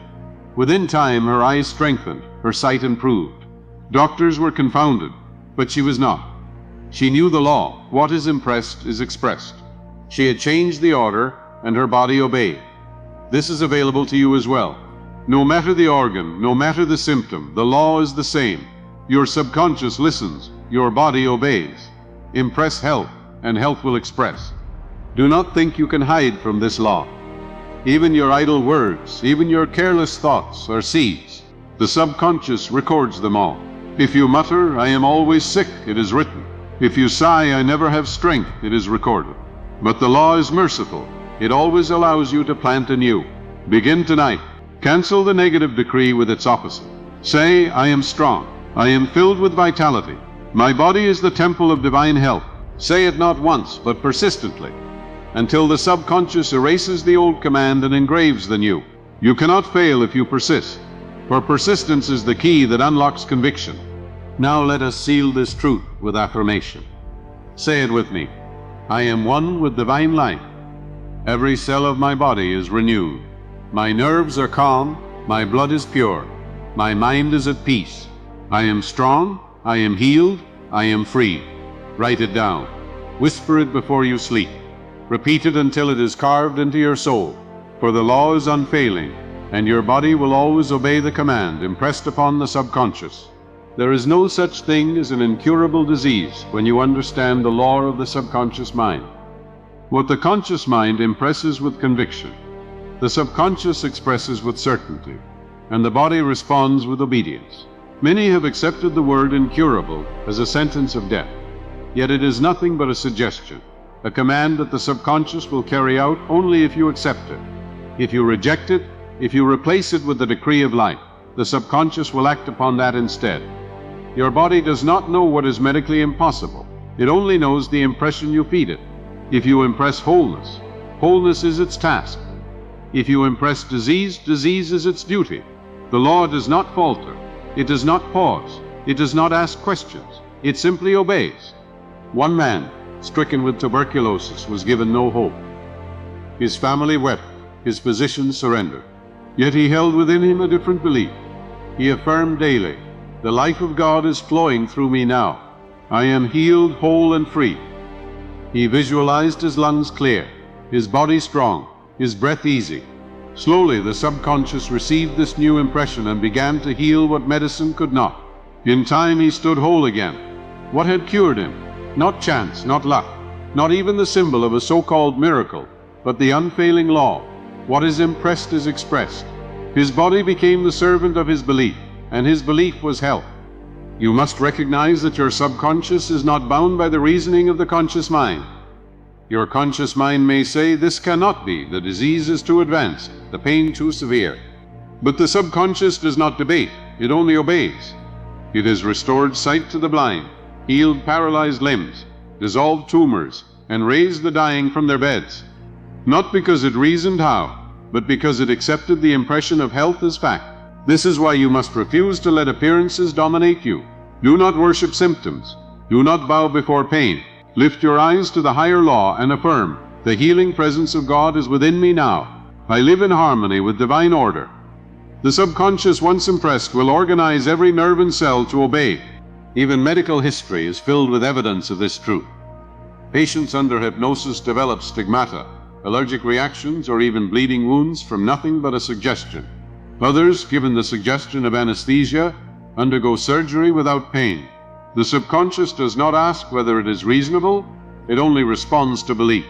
Within time, her eyes strengthened, her sight improved. Doctors were confounded, but she was not. She knew the law. What is impressed is expressed. She had changed the order, and her body obeyed. This is available to you as well. No matter the organ, no matter the symptom, the law is the same. Your subconscious listens, your body obeys. Impress health, and health will express. Do not think you can hide from this law. Even your idle words, even your careless thoughts are seeds. The subconscious records them all. If you mutter, "I am always sick," it is written. If you sigh, "I never have strength," it is recorded. But the law is merciful. It always allows you to plant anew. Begin tonight. Cancel the negative decree with its opposite. Say, "I am strong. I am filled with vitality. My body is the temple of divine health." Say it not once, but persistently, until the subconscious erases the old command and engraves the new. You cannot fail if you persist, for persistence is the key that unlocks conviction. Now let us seal this truth with affirmation. Say it with me. I am one with divine life. Every cell of my body is renewed. My nerves are calm, my blood is pure, my mind is at peace. I am strong, I am healed, I am free. Write it down. Whisper it before you sleep. Repeat it until it is carved into your soul, for the law is unfailing, and your body will always obey the command impressed upon the subconscious. There is no such thing as an incurable disease when you understand the law of the subconscious mind. What the conscious mind impresses with conviction, the subconscious expresses with certainty, and the body responds with obedience. Many have accepted the word incurable as a sentence of death, yet it is nothing but a suggestion, a command that the subconscious will carry out only if you accept it. If you reject it, if you replace it with the decree of life, the subconscious will act upon that instead. Your body does not know what is medically impossible. It only knows the impression you feed it. If you impress wholeness, wholeness is its task. If you impress disease, disease is its duty. The law does not falter. It does not pause. It does not ask questions. It simply obeys. One man, stricken with tuberculosis, was given no hope. His family wept. His physicians surrendered. Yet he held within him a different belief. He affirmed daily, "The life of God is flowing through me now. I am healed, whole, and free." He visualized his lungs clear, his body strong, his breath easy. Slowly the subconscious received this new impression and began to heal what medicine could not. In time he stood whole again. What had cured him? Not chance, not luck, not even the symbol of a so-called miracle, but the unfailing law. What is impressed is expressed. His body became the servant of his belief, and his belief was health. You must recognize that your subconscious is not bound by the reasoning of the conscious mind. Your conscious mind may say, "This cannot be, the disease is too advanced, the pain too severe." But the subconscious does not debate, it only obeys. It has restored sight to the blind, healed paralyzed limbs, dissolved tumors, and raised the dying from their beds. Not because it reasoned how, but because it accepted the impression of health as fact. This is why you must refuse to let appearances dominate you. Do not worship symptoms. Do not bow before pain. Lift your eyes to the higher law and affirm, "The healing presence of God is within me now. I live in harmony with divine order." The subconscious, once impressed, will organize every nerve and cell to obey. Even medical history is filled with evidence of this truth. Patients under hypnosis develop stigmata, allergic reactions, or even bleeding wounds from nothing but a suggestion. Others, given the suggestion of anesthesia, undergo surgery without pain. The subconscious does not ask whether it is reasonable, it only responds to belief.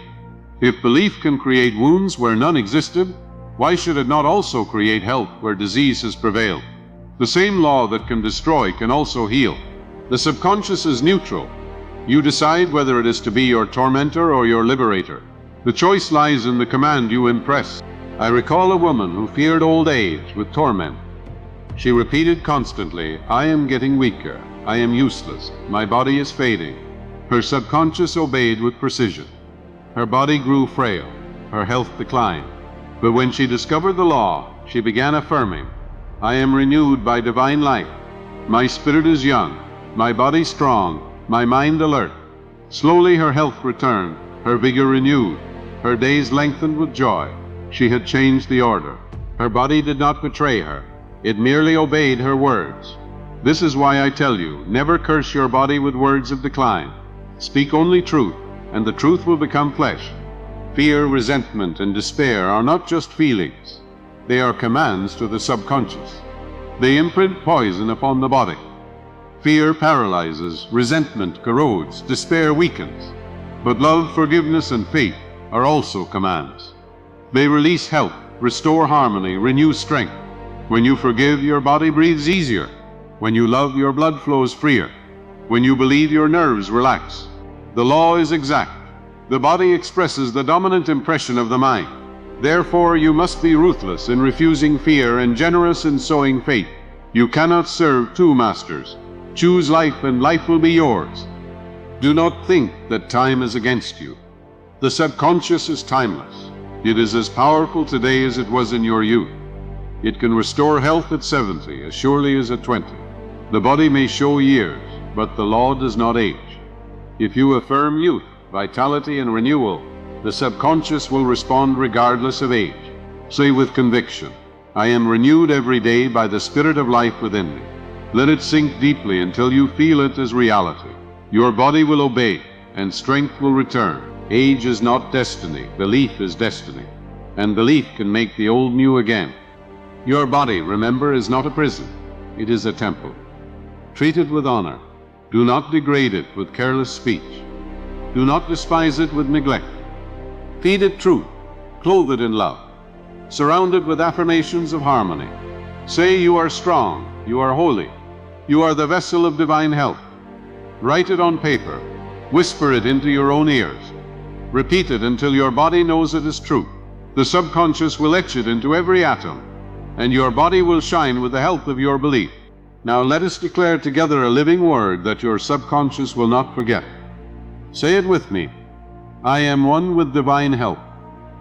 If belief can create wounds where none existed, why should it not also create health where disease has prevailed? The same law that can destroy can also heal. The subconscious is neutral. You decide whether it is to be your tormentor or your liberator. The choice lies in the command you impress. I recall a woman who feared old age with torment. She repeated constantly, "I am getting weaker. I am useless. My body is fading." Her subconscious obeyed with precision. Her body grew frail. Her health declined. But when she discovered the law, she began affirming, "I am renewed by divine life. My spirit is young. My body strong. My mind alert." Slowly her health returned. her vigor renewed, her days lengthened with joy. She had changed the order. Her body did not betray her. It merely obeyed her words. This is why I tell you, never curse your body with words of decline. Speak only truth, and the truth will become flesh. Fear, resentment, and despair are not just feelings. They are commands to the subconscious. They imprint poison upon the body. Fear paralyzes, resentment corrodes, despair weakens. But love, forgiveness, and faith are also commands. They release health, restore harmony, renew strength. When you forgive, your body breathes easier. When you love, your blood flows freer. When you believe, your nerves relax. The law is exact. The body expresses the dominant impression of the mind. Therefore, you must be ruthless in refusing fear and generous in sowing faith. You cannot serve two masters. Choose life, and life will be yours. Do not think that time is against you. The subconscious is timeless. It is as powerful today as it was in your youth. It can restore health at 70 as surely as at 20. The body may show years, but the law does not age. If you affirm youth, vitality, and renewal, the subconscious will respond regardless of age. Say with conviction, I am renewed every day by the spirit of life within me. Let it sink deeply until you feel it as reality. Your body will obey, and strength will return. Age is not destiny, belief is destiny. And belief can make the old new again. Your body, remember, is not a prison. It is a temple. Treat it with honor. Do not degrade it with careless speech. Do not despise it with neglect. Feed it truth. Clothe it in love. Surround it with affirmations of harmony. Say you are strong, you are holy, you are the vessel of divine health. Write it on paper. Whisper it into your own ears. Repeat it until your body knows it is true. The subconscious will etch it into every atom, and your body will shine with the health of your belief. Now let us declare together a living word that your subconscious will not forget. Say it with me. I am one with divine health.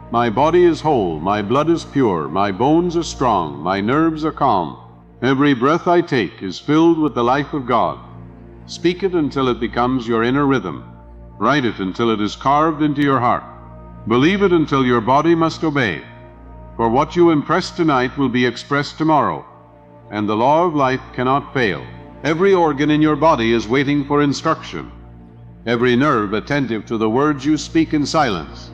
My body is whole, my blood is pure, my bones are strong, my nerves are calm. Every breath I take is filled with the life of God. Speak it until it becomes your inner rhythm. Write it until it is carved into your heart. Believe it until your body must obey. For what you impress tonight will be expressed tomorrow, and the law of life cannot fail. Every organ in your body is waiting for instruction. Every nerve attentive to the words you speak in silence.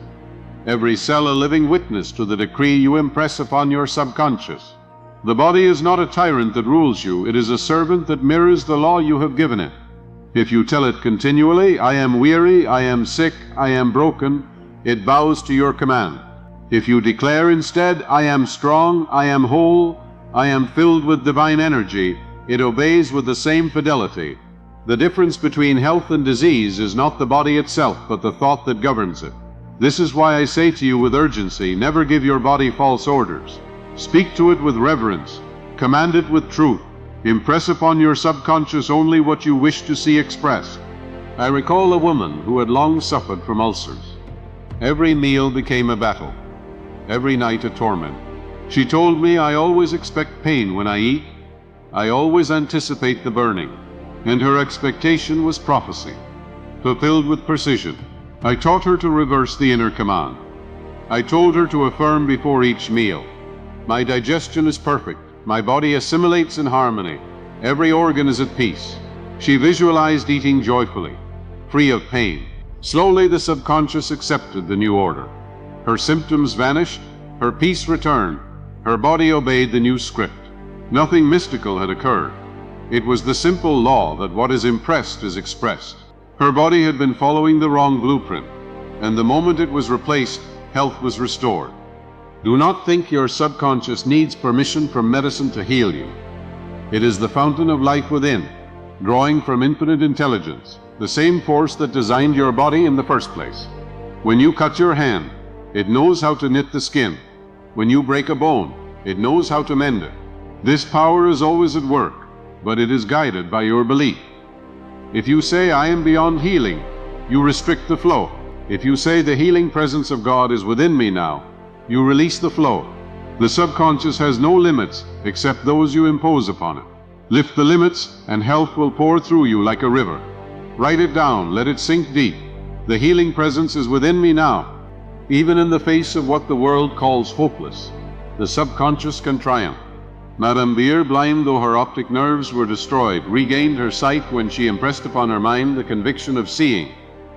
Every cell a living witness to the decree you impress upon your subconscious. The body is not a tyrant that rules you, it is a servant that mirrors the law you have given it. If you tell it continually, I am weary, I am sick, I am broken, it bows to your command. If you declare instead, I am strong, I am whole, I am filled with divine energy, it obeys with the same fidelity. The difference between health and disease is not the body itself, but the thought that governs it. This is why I say to you with urgency, never give your body false orders. Speak to it with reverence. Command it with truth. Impress upon your subconscious only what you wish to see expressed. I recall a woman who had long suffered from ulcers. Every meal became a battle. Every night a torment. She told me, I always expect pain when I eat. I always anticipate the burning. And her expectation was prophecy, fulfilled with precision. I taught her to reverse the inner command. I told her to affirm before each meal, my digestion is perfect, my body assimilates in harmony, every organ is at peace. She visualized eating joyfully, free of pain. Slowly the subconscious accepted the new order. Her symptoms vanished, her peace returned, her body obeyed the new script. Nothing mystical had occurred. It was the simple law that what is impressed is expressed. Her body had been following the wrong blueprint, and the moment it was replaced, health was restored. Do not think your subconscious needs permission from medicine to heal you. It is the fountain of life within, drawing from infinite intelligence, the same force that designed your body in the first place. When you cut your hand, it knows how to knit the skin. When you break a bone, it knows how to mend it. This power is always at work, but it is guided by your belief. If you say, I am beyond healing, you restrict the flow. If you say, the healing presence of God is within me now, you release the flow. The subconscious has no limits except those you impose upon it. Lift the limits, and health will pour through you like a river. Write it down, let it sink deep. The healing presence is within me now. Even in the face of what the world calls hopeless, the subconscious can triumph. Madame Beer, blind though her optic nerves were destroyed, regained her sight when she impressed upon her mind the conviction of seeing.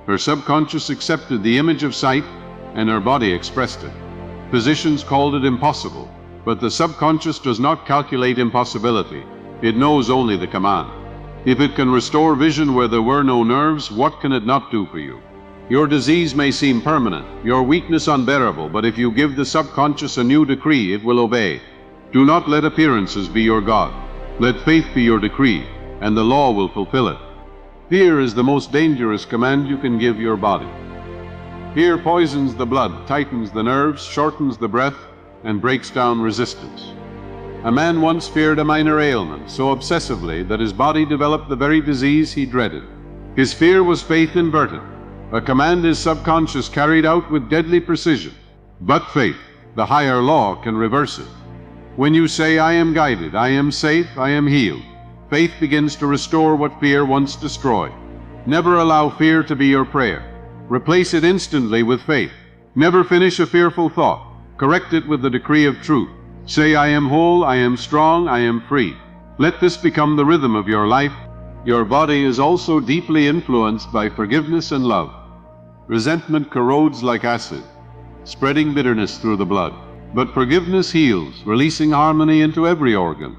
Her subconscious accepted the image of sight, and her body expressed it. Physicians called it impossible, but the subconscious does not calculate impossibility. It knows only the command. If it can restore vision where there were no nerves, what can it not do for you? Your disease may seem permanent, your weakness unbearable, but if you give the subconscious a new decree, it will obey. Do not let appearances be your God. Let faith be your decree, and the law will fulfill it. Fear is the most dangerous command you can give your body. Fear poisons the blood, tightens the nerves, shortens the breath, and breaks down resistance. A man once feared a minor ailment so obsessively that his body developed the very disease he dreaded. His fear was faith inverted, a command his subconscious carried out with deadly precision. But faith, the higher law, can reverse it. When you say, I am guided, I am safe, I am healed, faith begins to restore what fear once destroyed. Never allow fear to be your prayer. Replace it instantly with faith. Never finish a fearful thought. Correct it with the decree of truth. Say, I am whole, I am strong, I am free. Let this become the rhythm of your life. Your body is also deeply influenced by forgiveness and love. Resentment corrodes like acid, spreading bitterness through the blood. But forgiveness heals, releasing harmony into every organ.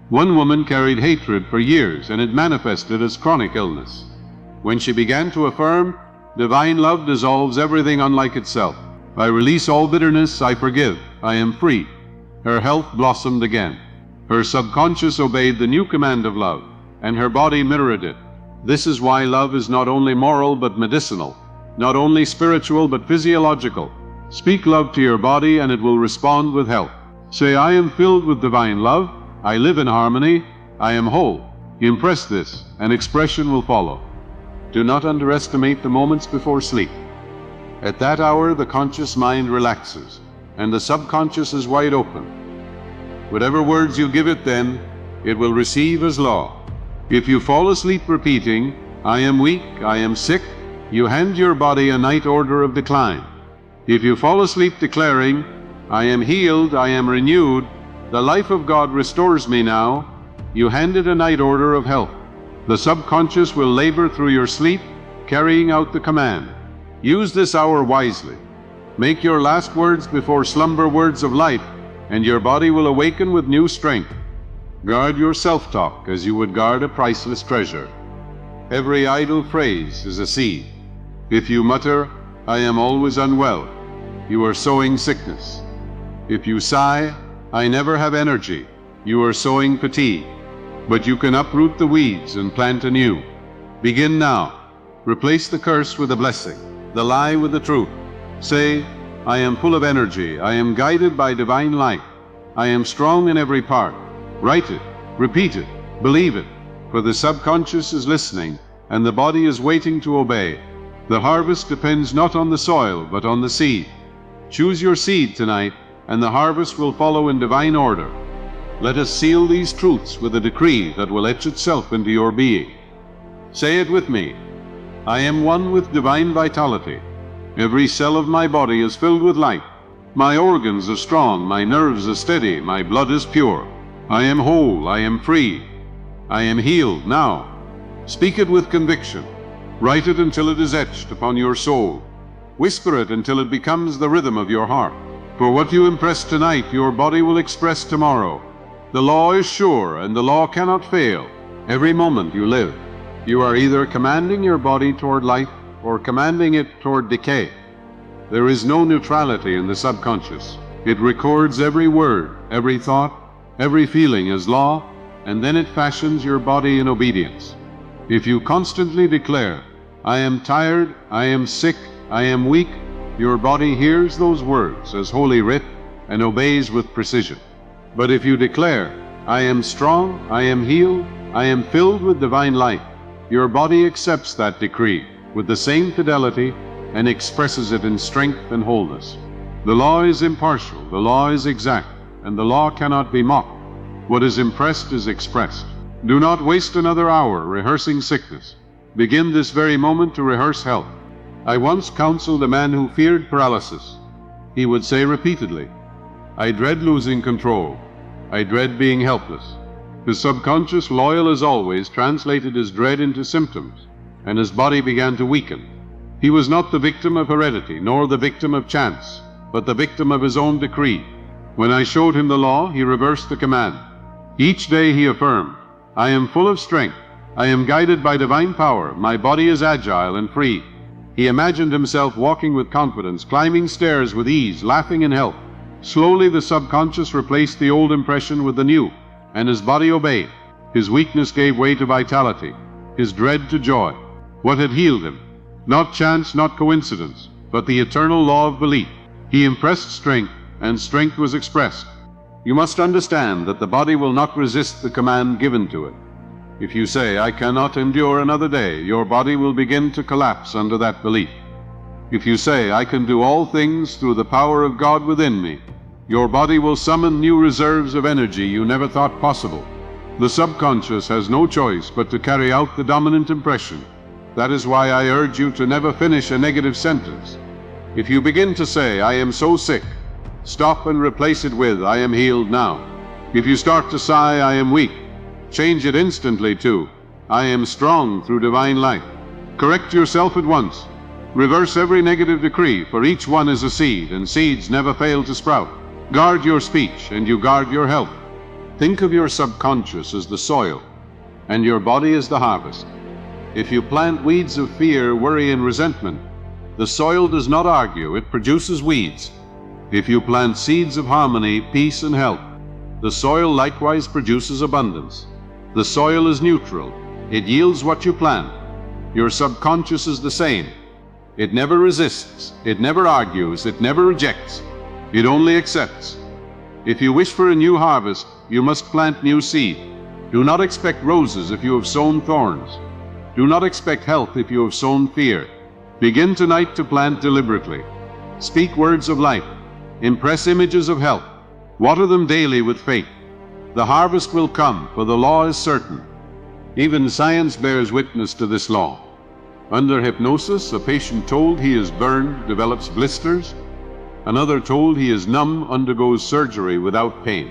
One woman carried hatred for years, and it manifested as chronic illness. When she began to affirm, divine love dissolves everything unlike itself. I release all bitterness, I forgive, I am free. Her health blossomed again. Her subconscious obeyed the new command of love, and her body mirrored it. This is why love is not only moral but medicinal, not only spiritual but physiological. Speak love to your body and it will respond with health. Say, I am filled with divine love, I live in harmony, I am whole. Impress this, and expression will follow. Do not underestimate the moments before sleep. At that hour, the conscious mind relaxes, and the subconscious is wide open. Whatever words you give it then, it will receive as law. If you fall asleep repeating, I am weak, I am sick, you hand your body a night order of decline. If you fall asleep declaring, I am healed, I am renewed, the life of God restores me now, you hand it a night order of health. The subconscious will labor through your sleep, carrying out the command. Use this hour wisely. Make your last words before slumber words of life, and your body will awaken with new strength. Guard your self-talk as you would guard a priceless treasure. Every idle phrase is a seed. If you mutter, I am always unwell, you are sowing sickness. If you sigh, I never have energy, you are sowing fatigue. But you can uproot the weeds and plant anew. Begin now. Replace the curse with a blessing, the lie with the truth. Say, I am full of energy, I am guided by divine light, I am strong in every part. Write it, repeat it, believe it, for the subconscious is listening and the body is waiting to obey. The harvest depends not on the soil, but on the seed. Choose your seed tonight, and the harvest will follow in divine order. Let us seal these truths with a decree that will etch itself into your being. Say it with me. I am one with divine vitality. Every cell of my body is filled with light. My organs are strong, my nerves are steady, my blood is pure. I am whole, I am free. I am healed now. Speak it with conviction. Write it until it is etched upon your soul. Whisper it until it becomes the rhythm of your heart. For what you impress tonight, your body will express tomorrow. The law is sure, and the law cannot fail. Every moment you live, you are either commanding your body toward life or commanding it toward decay. There is no neutrality in the subconscious. It records every word, every thought, every feeling as law, and then it fashions your body in obedience. If you constantly declare, I am tired, I am sick, I am weak, your body hears those words as holy writ and obeys with precision. But if you declare, I am strong, I am healed, I am filled with divine light, your body accepts that decree with the same fidelity and expresses it in strength and wholeness. The law is impartial, the law is exact, and the law cannot be mocked. What is impressed is expressed. Do not waste another hour rehearsing sickness. Begin this very moment to rehearse health. I once counseled a man who feared paralysis. He would say repeatedly, "I dread losing control. I dread being helpless." His subconscious, loyal as always, translated his dread into symptoms, and his body began to weaken. He was not the victim of heredity, nor the victim of chance, but the victim of his own decree. When I showed him the law, he reversed the command. Each day he affirmed, "I am full of strength. I am guided by divine power. My body is agile and free." He imagined himself walking with confidence, climbing stairs with ease, laughing in health. Slowly the subconscious replaced the old impression with the new, and his body obeyed. His weakness gave way to vitality, his dread to joy. What had healed him? Not chance, not coincidence, but the eternal law of belief. He impressed strength, and strength was expressed. You must understand that the body will not resist the command given to it. If you say, "I cannot endure another day," your body will begin to collapse under that belief. If you say, "I can do all things through the power of God within me," your body will summon new reserves of energy you never thought possible. The subconscious has no choice but to carry out the dominant impression. That is why I urge you to never finish a negative sentence. If you begin to say, "I am so sick," stop and replace it with, "I am healed now." If you start to sigh, "I am weak," change it instantly to, "I am strong through divine life." Correct yourself at once. Reverse every negative decree, for each one is a seed, and seeds never fail to sprout. Guard your speech, and you guard your health. Think of your subconscious as the soil, and your body as the harvest. If you plant weeds of fear, worry, and resentment, the soil does not argue, it produces weeds. If you plant seeds of harmony, peace, and health, the soil likewise produces abundance. The soil is neutral. It yields what you plant. Your subconscious is the same. It never resists. It never argues. It never rejects. It only accepts. If you wish for a new harvest, you must plant new seed. Do not expect roses if you have sown thorns. Do not expect health if you have sown fear. Begin tonight to plant deliberately. Speak words of life. Impress images of health. Water them daily with faith. The harvest will come, for the law is certain. Even science bears witness to this law. Under hypnosis, a patient told he is burned develops blisters. Another told he is numb undergoes surgery without pain.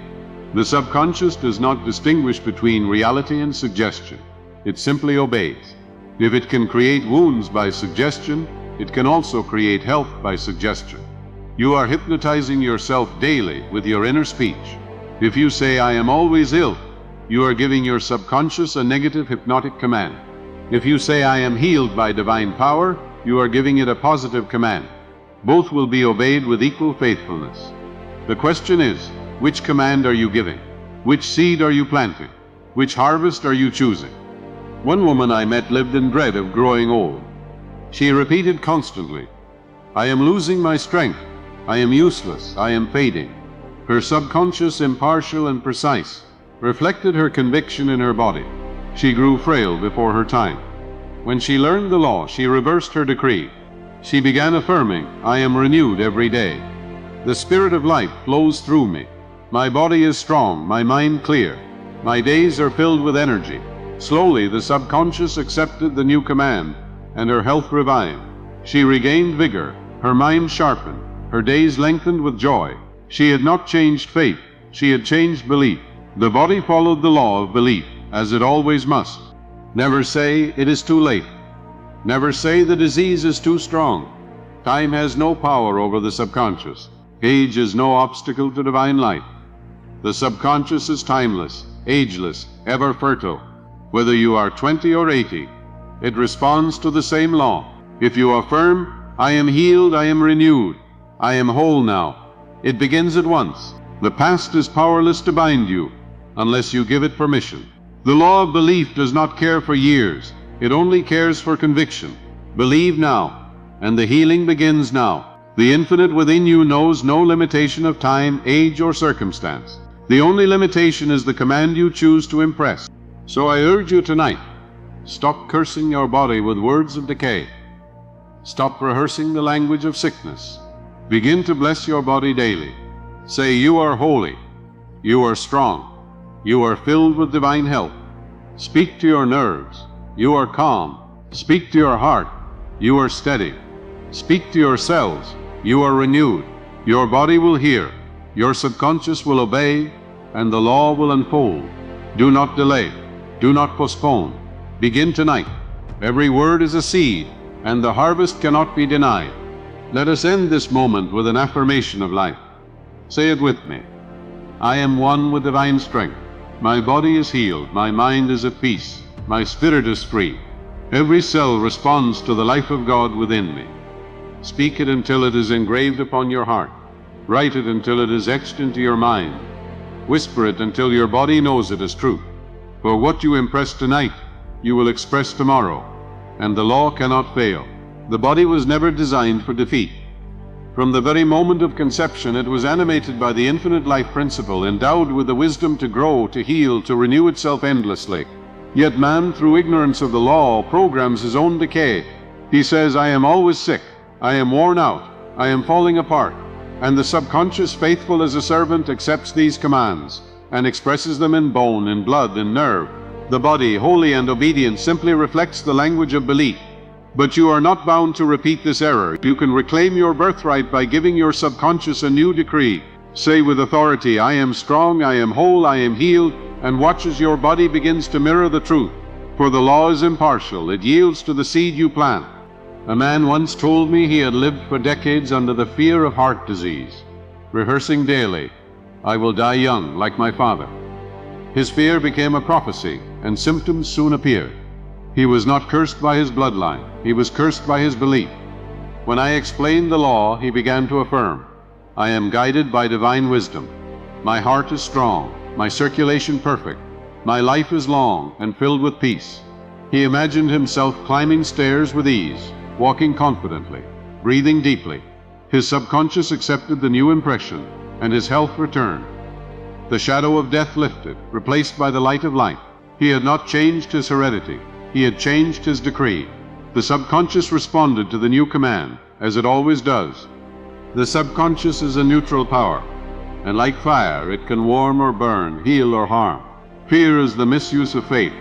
The subconscious does not distinguish between reality and suggestion. It simply obeys. If it can create wounds by suggestion, it can also create health by suggestion. You are hypnotizing yourself daily with your inner speech. If you say, "I am always ill," you are giving your subconscious a negative hypnotic command. If you say, "I am healed by divine power," you are giving it a positive command. Both will be obeyed with equal faithfulness. The question is, which command are you giving? Which seed are you planting? Which harvest are you choosing? One woman I met lived in dread of growing old. She repeated constantly, "I am losing my strength. I am useless. I am fading." Her subconscious, impartial and precise, reflected her conviction in her body. She grew frail before her time. When she learned the law, she reversed her decree. She began affirming, "I am renewed every day. The spirit of life flows through me. My body is strong, my mind clear. My days are filled with energy." Slowly, the subconscious accepted the new command, and her health revived. She regained vigor, her mind sharpened, her days lengthened with joy. She had not changed faith, she had changed belief. The body followed the law of belief, as it always must. Never say, "It is too late." Never say, "The disease is too strong." Time has no power over the subconscious. Age is no obstacle to divine life. The subconscious is timeless, ageless, ever fertile. Whether you are 20 or 80, it responds to the same law. If you affirm, "I am healed, I am renewed, I am whole now," it begins at once. The past is powerless to bind you, unless you give it permission. The law of belief does not care for years, it only cares for conviction. Believe now, and the healing begins now. The infinite within you knows no limitation of time, age, or circumstance. The only limitation is the command you choose to impress. So I urge you tonight, stop cursing your body with words of decay. Stop rehearsing the language of sickness. Begin to bless your body daily. Say, "You are holy. You are strong. You are filled with divine health." Speak to your nerves. "You are calm." Speak to your heart. "You are steady." Speak to yourselves. You are renewed. Your body will hear. Your subconscious will obey, and the law will unfold. Do not delay. Do not postpone. Begin tonight. Every word is a seed, and the harvest cannot be denied. Let us end this moment with an affirmation of life. Say it with me. I am one with divine strength. My body is healed. My mind is at peace. My spirit is free. Every cell responds to the life of God within me. Speak it until it is engraved upon your heart. Write it until it is etched into your mind. Whisper it until your body knows it is truth. For what you impress tonight, you will express tomorrow, and the law cannot fail. The body was never designed for defeat. From the very moment of conception, it was animated by the infinite life principle, endowed with the wisdom to grow, to heal, to renew itself endlessly. Yet man, through ignorance of the law, programs his own decay. He says, I am always sick, I am worn out, I am falling apart. And the subconscious, faithful as a servant, accepts these commands and expresses them in bone, in blood, in nerve. The body, holy and obedient, simply reflects the language of belief. But you are not bound to repeat this error. You can reclaim your birthright by giving your subconscious a new decree. Say with authority, I am strong, I am whole, I am healed, and watch as your body begins to mirror the truth. For the law is impartial, it yields to the seed you plant. A man once told me he had lived for decades under the fear of heart disease, rehearsing daily, I will die young like my father. His fear became a prophecy, and symptoms soon appeared. He was not cursed by his bloodline, he was cursed by his belief. When I explained the law, he began to affirm, I am guided by divine wisdom. My heart is strong, my circulation perfect. My life is long and filled with peace. He imagined himself climbing stairs with ease, walking confidently, breathing deeply. His subconscious accepted the new impression, and his health returned. The shadow of death lifted, replaced by the light of life. He had not changed his heredity. He had changed his decree. The subconscious responded to the new command, as it always does. The subconscious is a neutral power, and like fire, it can warm or burn, heal or harm. Fear is the misuse of faith,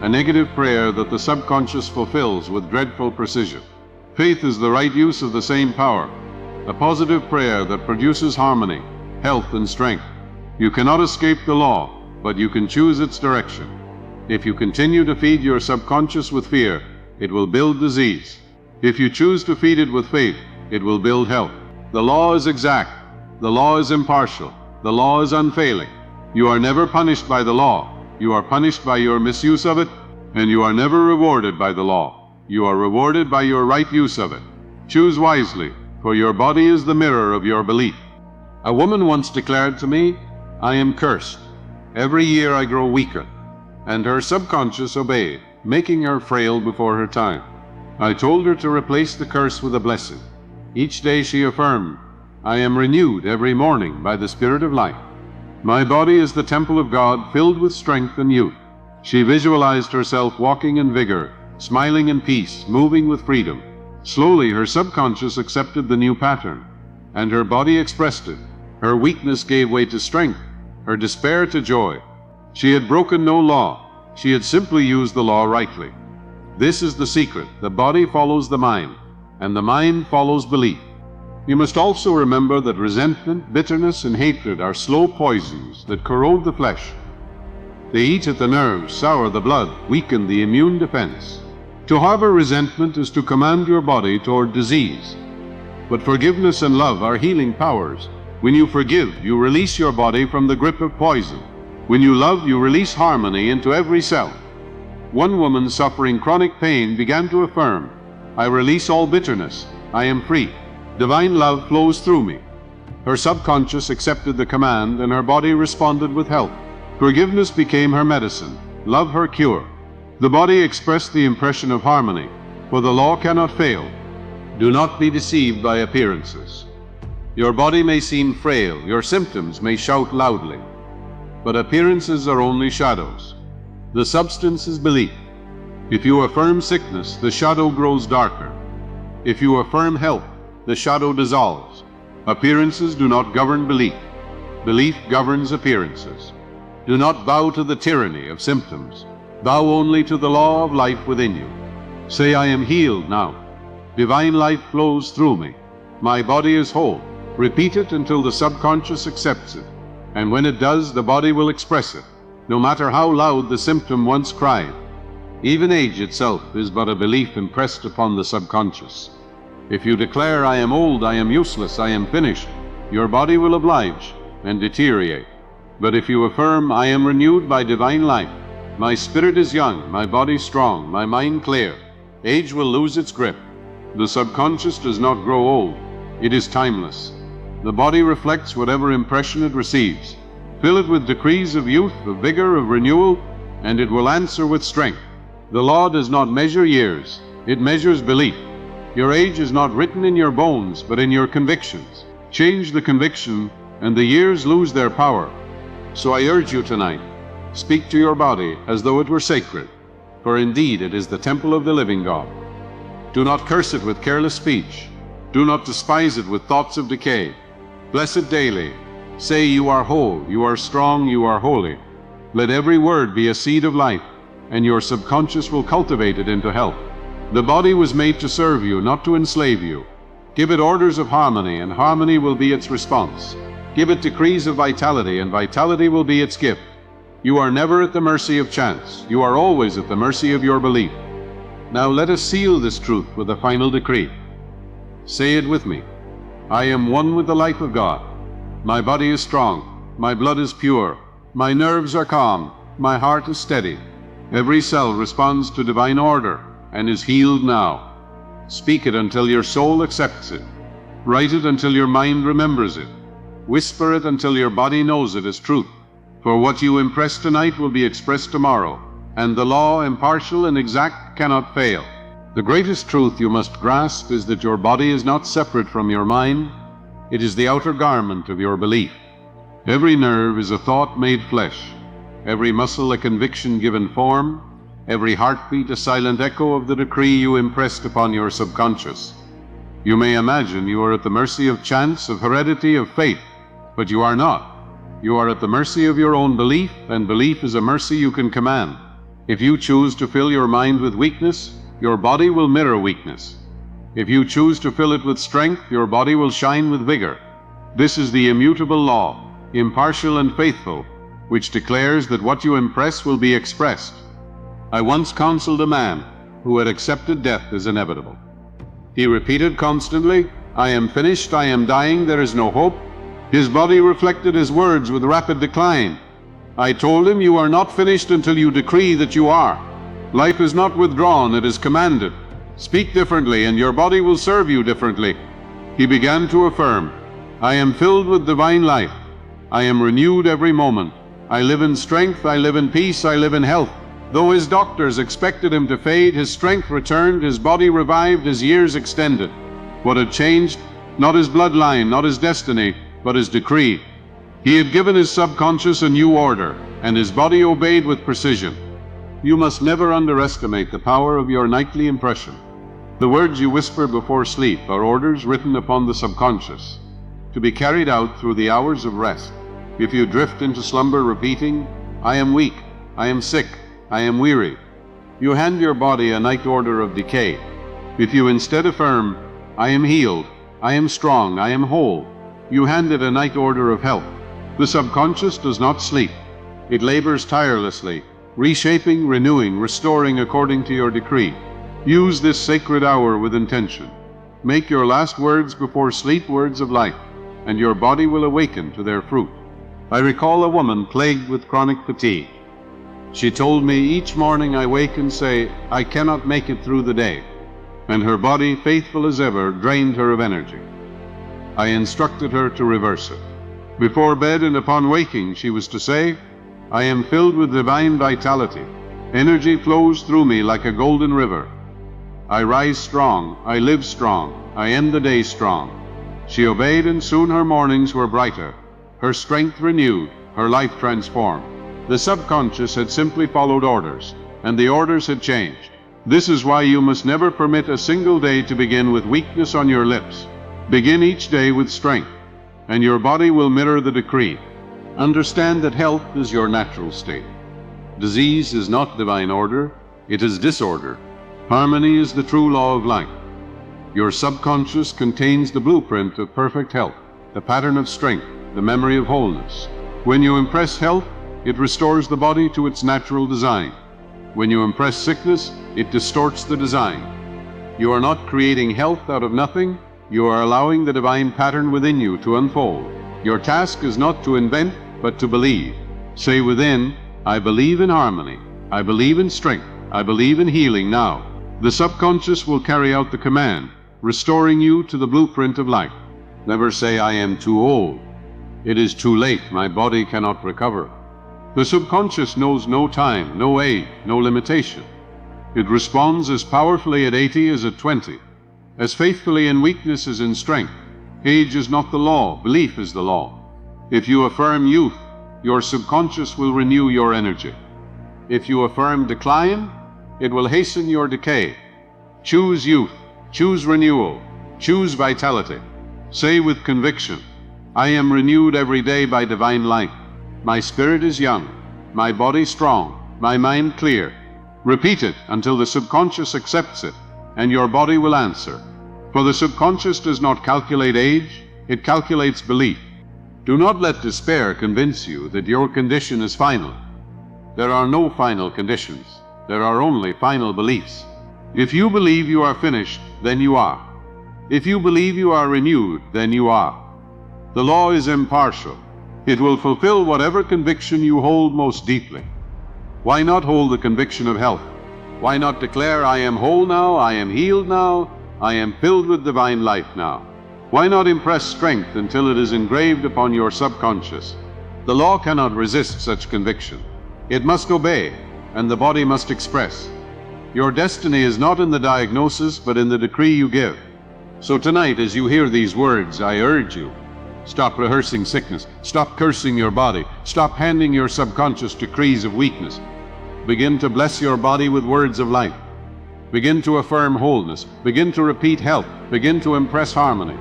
a negative prayer that the subconscious fulfills with dreadful precision. Faith is the right use of the same power, a positive prayer that produces harmony, health, and strength. You cannot escape the law, but you can choose its direction. If you continue to feed your subconscious with fear, it will build disease. If you choose to feed it with faith, it will build health. The law is exact. The law is impartial. The law is unfailing. You are never punished by the law. You are punished by your misuse of it, and you are never rewarded by the law. You are rewarded by your right use of it. Choose wisely, for your body is the mirror of your belief. A woman once declared to me, I am cursed. Every year I grow weaker. And her subconscious obeyed, making her frail before her time. I told her to replace the curse with a blessing. Each day she affirmed, I am renewed every morning by the Spirit of life. My body is the temple of God, filled with strength and youth. She visualized herself walking in vigor, smiling in peace, moving with freedom. Slowly her subconscious accepted the new pattern, and her body expressed it. Her weakness gave way to strength, her despair to joy. She had broken no law. She had simply used the law rightly. This is the secret. The body follows the mind, and the mind follows belief. You must also remember that resentment, bitterness, and hatred are slow poisons that corrode the flesh. They eat at the nerves, sour the blood, weaken the immune defense. To harbor resentment is to command your body toward disease. But forgiveness and love are healing powers. When you forgive, you release your body from the grip of poison. When you love, you release harmony into every cell. One woman suffering chronic pain began to affirm, I release all bitterness. I am free. Divine love flows through me. Her subconscious accepted the command, and her body responded with health. Forgiveness became her medicine, love her cure. The body expressed the impression of harmony, for the law cannot fail. Do not be deceived by appearances. Your body may seem frail, your symptoms may shout loudly, but appearances are only shadows. The substance is belief. If you affirm sickness, the shadow grows darker. If you affirm health, the shadow dissolves. Appearances do not govern belief. Belief governs appearances. Do not bow to the tyranny of symptoms. Bow only to the law of life within you. Say, I am healed now. Divine life flows through me. My body is whole. Repeat it until the subconscious accepts it. And when it does, the body will express it, no matter how loud the symptom once cried. Even age itself is but a belief impressed upon the subconscious. If you declare, I am old, I am useless, I am finished, your body will oblige and deteriorate. But if you affirm, I am renewed by divine life, my spirit is young, my body strong, my mind clear, age will lose its grip. The subconscious does not grow old. It is timeless. The body reflects whatever impression it receives. Fill it with decrees of youth, of vigor, of renewal, and it will answer with strength. The law does not measure years. It measures belief. Your age is not written in your bones, but in your convictions. Change the conviction, and the years lose their power. So I urge you tonight, speak to your body as though it were sacred, for indeed it is the temple of the living God. Do not curse it with careless speech. Do not despise it with thoughts of decay. Bless it daily. Say, you are whole, you are strong, you are holy. Let every word be a seed of life, and your subconscious will cultivate it into health. The body was made to serve you, not to enslave you. Give it orders of harmony, and harmony will be its response. Give it decrees of vitality, and vitality will be its gift. You are never at the mercy of chance. You are always at the mercy of your belief. Now let us seal this truth with a final decree. Say it with me. I am one with the life of God. My body is strong. My blood is pure. My nerves are calm. My heart is steady. Every cell responds to divine order and is healed now. Speak it until your soul accepts it. Write it until your mind remembers it. Whisper it until your body knows it as truth. For what you impress tonight will be expressed tomorrow, and the law, impartial and exact, cannot fail. The greatest truth you must grasp is that your body is not separate from your mind. It is the outer garment of your belief. Every nerve is a thought made flesh, every muscle a conviction given form, every heartbeat a silent echo of the decree you impressed upon your subconscious. You may imagine you are at the mercy of chance, of heredity, of fate, but you are not. You are at the mercy of your own belief, and belief is a mercy you can command. If you choose to fill your mind with weakness, your body will mirror weakness. If you choose to fill it with strength, your body will shine with vigor. This is the immutable law, impartial and faithful, which declares that what you impress will be expressed. I once counseled a man who had accepted death as inevitable. He repeated constantly, I am finished, I am dying, there is no hope. His body reflected his words with rapid decline. I told him, you are not finished until you decree that you are. Life is not withdrawn, it is commanded. Speak differently, and your body will serve you differently. He began to affirm, I am filled with divine life. I am renewed every moment. I live in strength, I live in peace, I live in health. Though his doctors expected him to fade, his strength returned, his body revived, his years extended. What had changed? Not his bloodline, not his destiny, but his decree. He had given his subconscious a new order, and his body obeyed with precision. You must never underestimate the power of your nightly impression. The words you whisper before sleep are orders written upon the subconscious, to be carried out through the hours of rest. If you drift into slumber repeating, I am weak, I am sick, I am weary, you hand your body a night order of decay. If you instead affirm, I am healed, I am strong, I am whole, you hand it a night order of health. The subconscious does not sleep. It labors tirelessly, reshaping, renewing, restoring according to your decree. Use this sacred hour with intention. Make your last words before sleep words of life, and your body will awaken to their fruit. I recall a woman plagued with chronic fatigue. She told me, each morning I wake and say, I cannot make it through the day, and her body, faithful as ever, drained her of energy. I instructed her to reverse it. Before bed and upon waking, she was to say, I am filled with divine vitality. Energy flows through me like a golden river. I rise strong, I live strong, I end the day strong. She obeyed, and soon her mornings were brighter, her strength renewed, her life transformed. The subconscious had simply followed orders, and the orders had changed. This is why you must never permit a single day to begin with weakness on your lips. Begin each day with strength, and your body will mirror the decree. Understand that health is your natural state. Disease is not divine order, it is disorder. Harmony is the true law of life. Your subconscious contains the blueprint of perfect health, the pattern of strength, the memory of wholeness. When you impress health, it restores the body to its natural design. When you impress sickness, it distorts the design. You are not creating health out of nothing, you are allowing the divine pattern within you to unfold. Your task is not to invent, but to believe. Say within, I believe in harmony, I believe in strength, I believe in healing now. The subconscious will carry out the command, restoring you to the blueprint of life. Never say, I am too old. It is too late, my body cannot recover. The subconscious knows no time, no age, no limitation. It responds as powerfully at 80 as at 20, as faithfully in weakness as in strength. Age is not the law, belief is the law. If you affirm youth, your subconscious will renew your energy. If you affirm decline, it will hasten your decay. Choose youth, choose renewal, choose vitality. Say with conviction, I am renewed every day by divine life. My spirit is young, my body strong, my mind clear. Repeat it until the subconscious accepts it, and your body will answer. For the subconscious does not calculate age, it calculates belief. Do not let despair convince you that your condition is final. There are no final conditions. There are only final beliefs. If you believe you are finished, then you are. If you believe you are renewed, then you are. The law is impartial. It will fulfill whatever conviction you hold most deeply. Why not hold the conviction of health? Why not declare, I am whole now, I am healed now, I am filled with divine life now? Why not impress strength until it is engraved upon your subconscious? The law cannot resist such conviction. It must obey, and the body must express. Your destiny is not in the diagnosis, but in the decree you give. So tonight, as you hear these words, I urge you, stop rehearsing sickness, stop cursing your body, stop handing your subconscious decrees of weakness. Begin to bless your body with words of life. Begin to affirm wholeness, begin to repeat health, begin to impress harmony.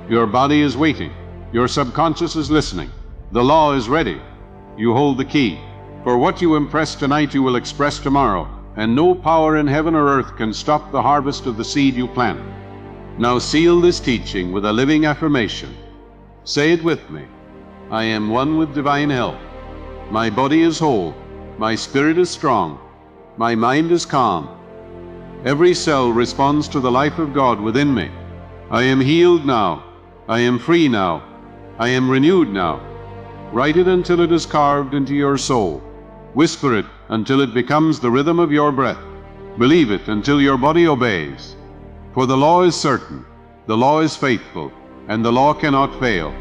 Your body is waiting, your subconscious is listening, the law is ready. You hold the key. For what you impress tonight you will express tomorrow, and no power in heaven or earth can stop the harvest of the seed you plant. Now seal this teaching with a living affirmation. Say it with me. I am one with divine health. My body is whole. My spirit is strong. My mind is calm. Every cell responds to the life of God within me. I am healed now. I am free now. I am renewed now. Write it until it is carved into your soul. Whisper it until it becomes the rhythm of your breath. Believe it until your body obeys. For the law is certain, the law is faithful, and the law cannot fail.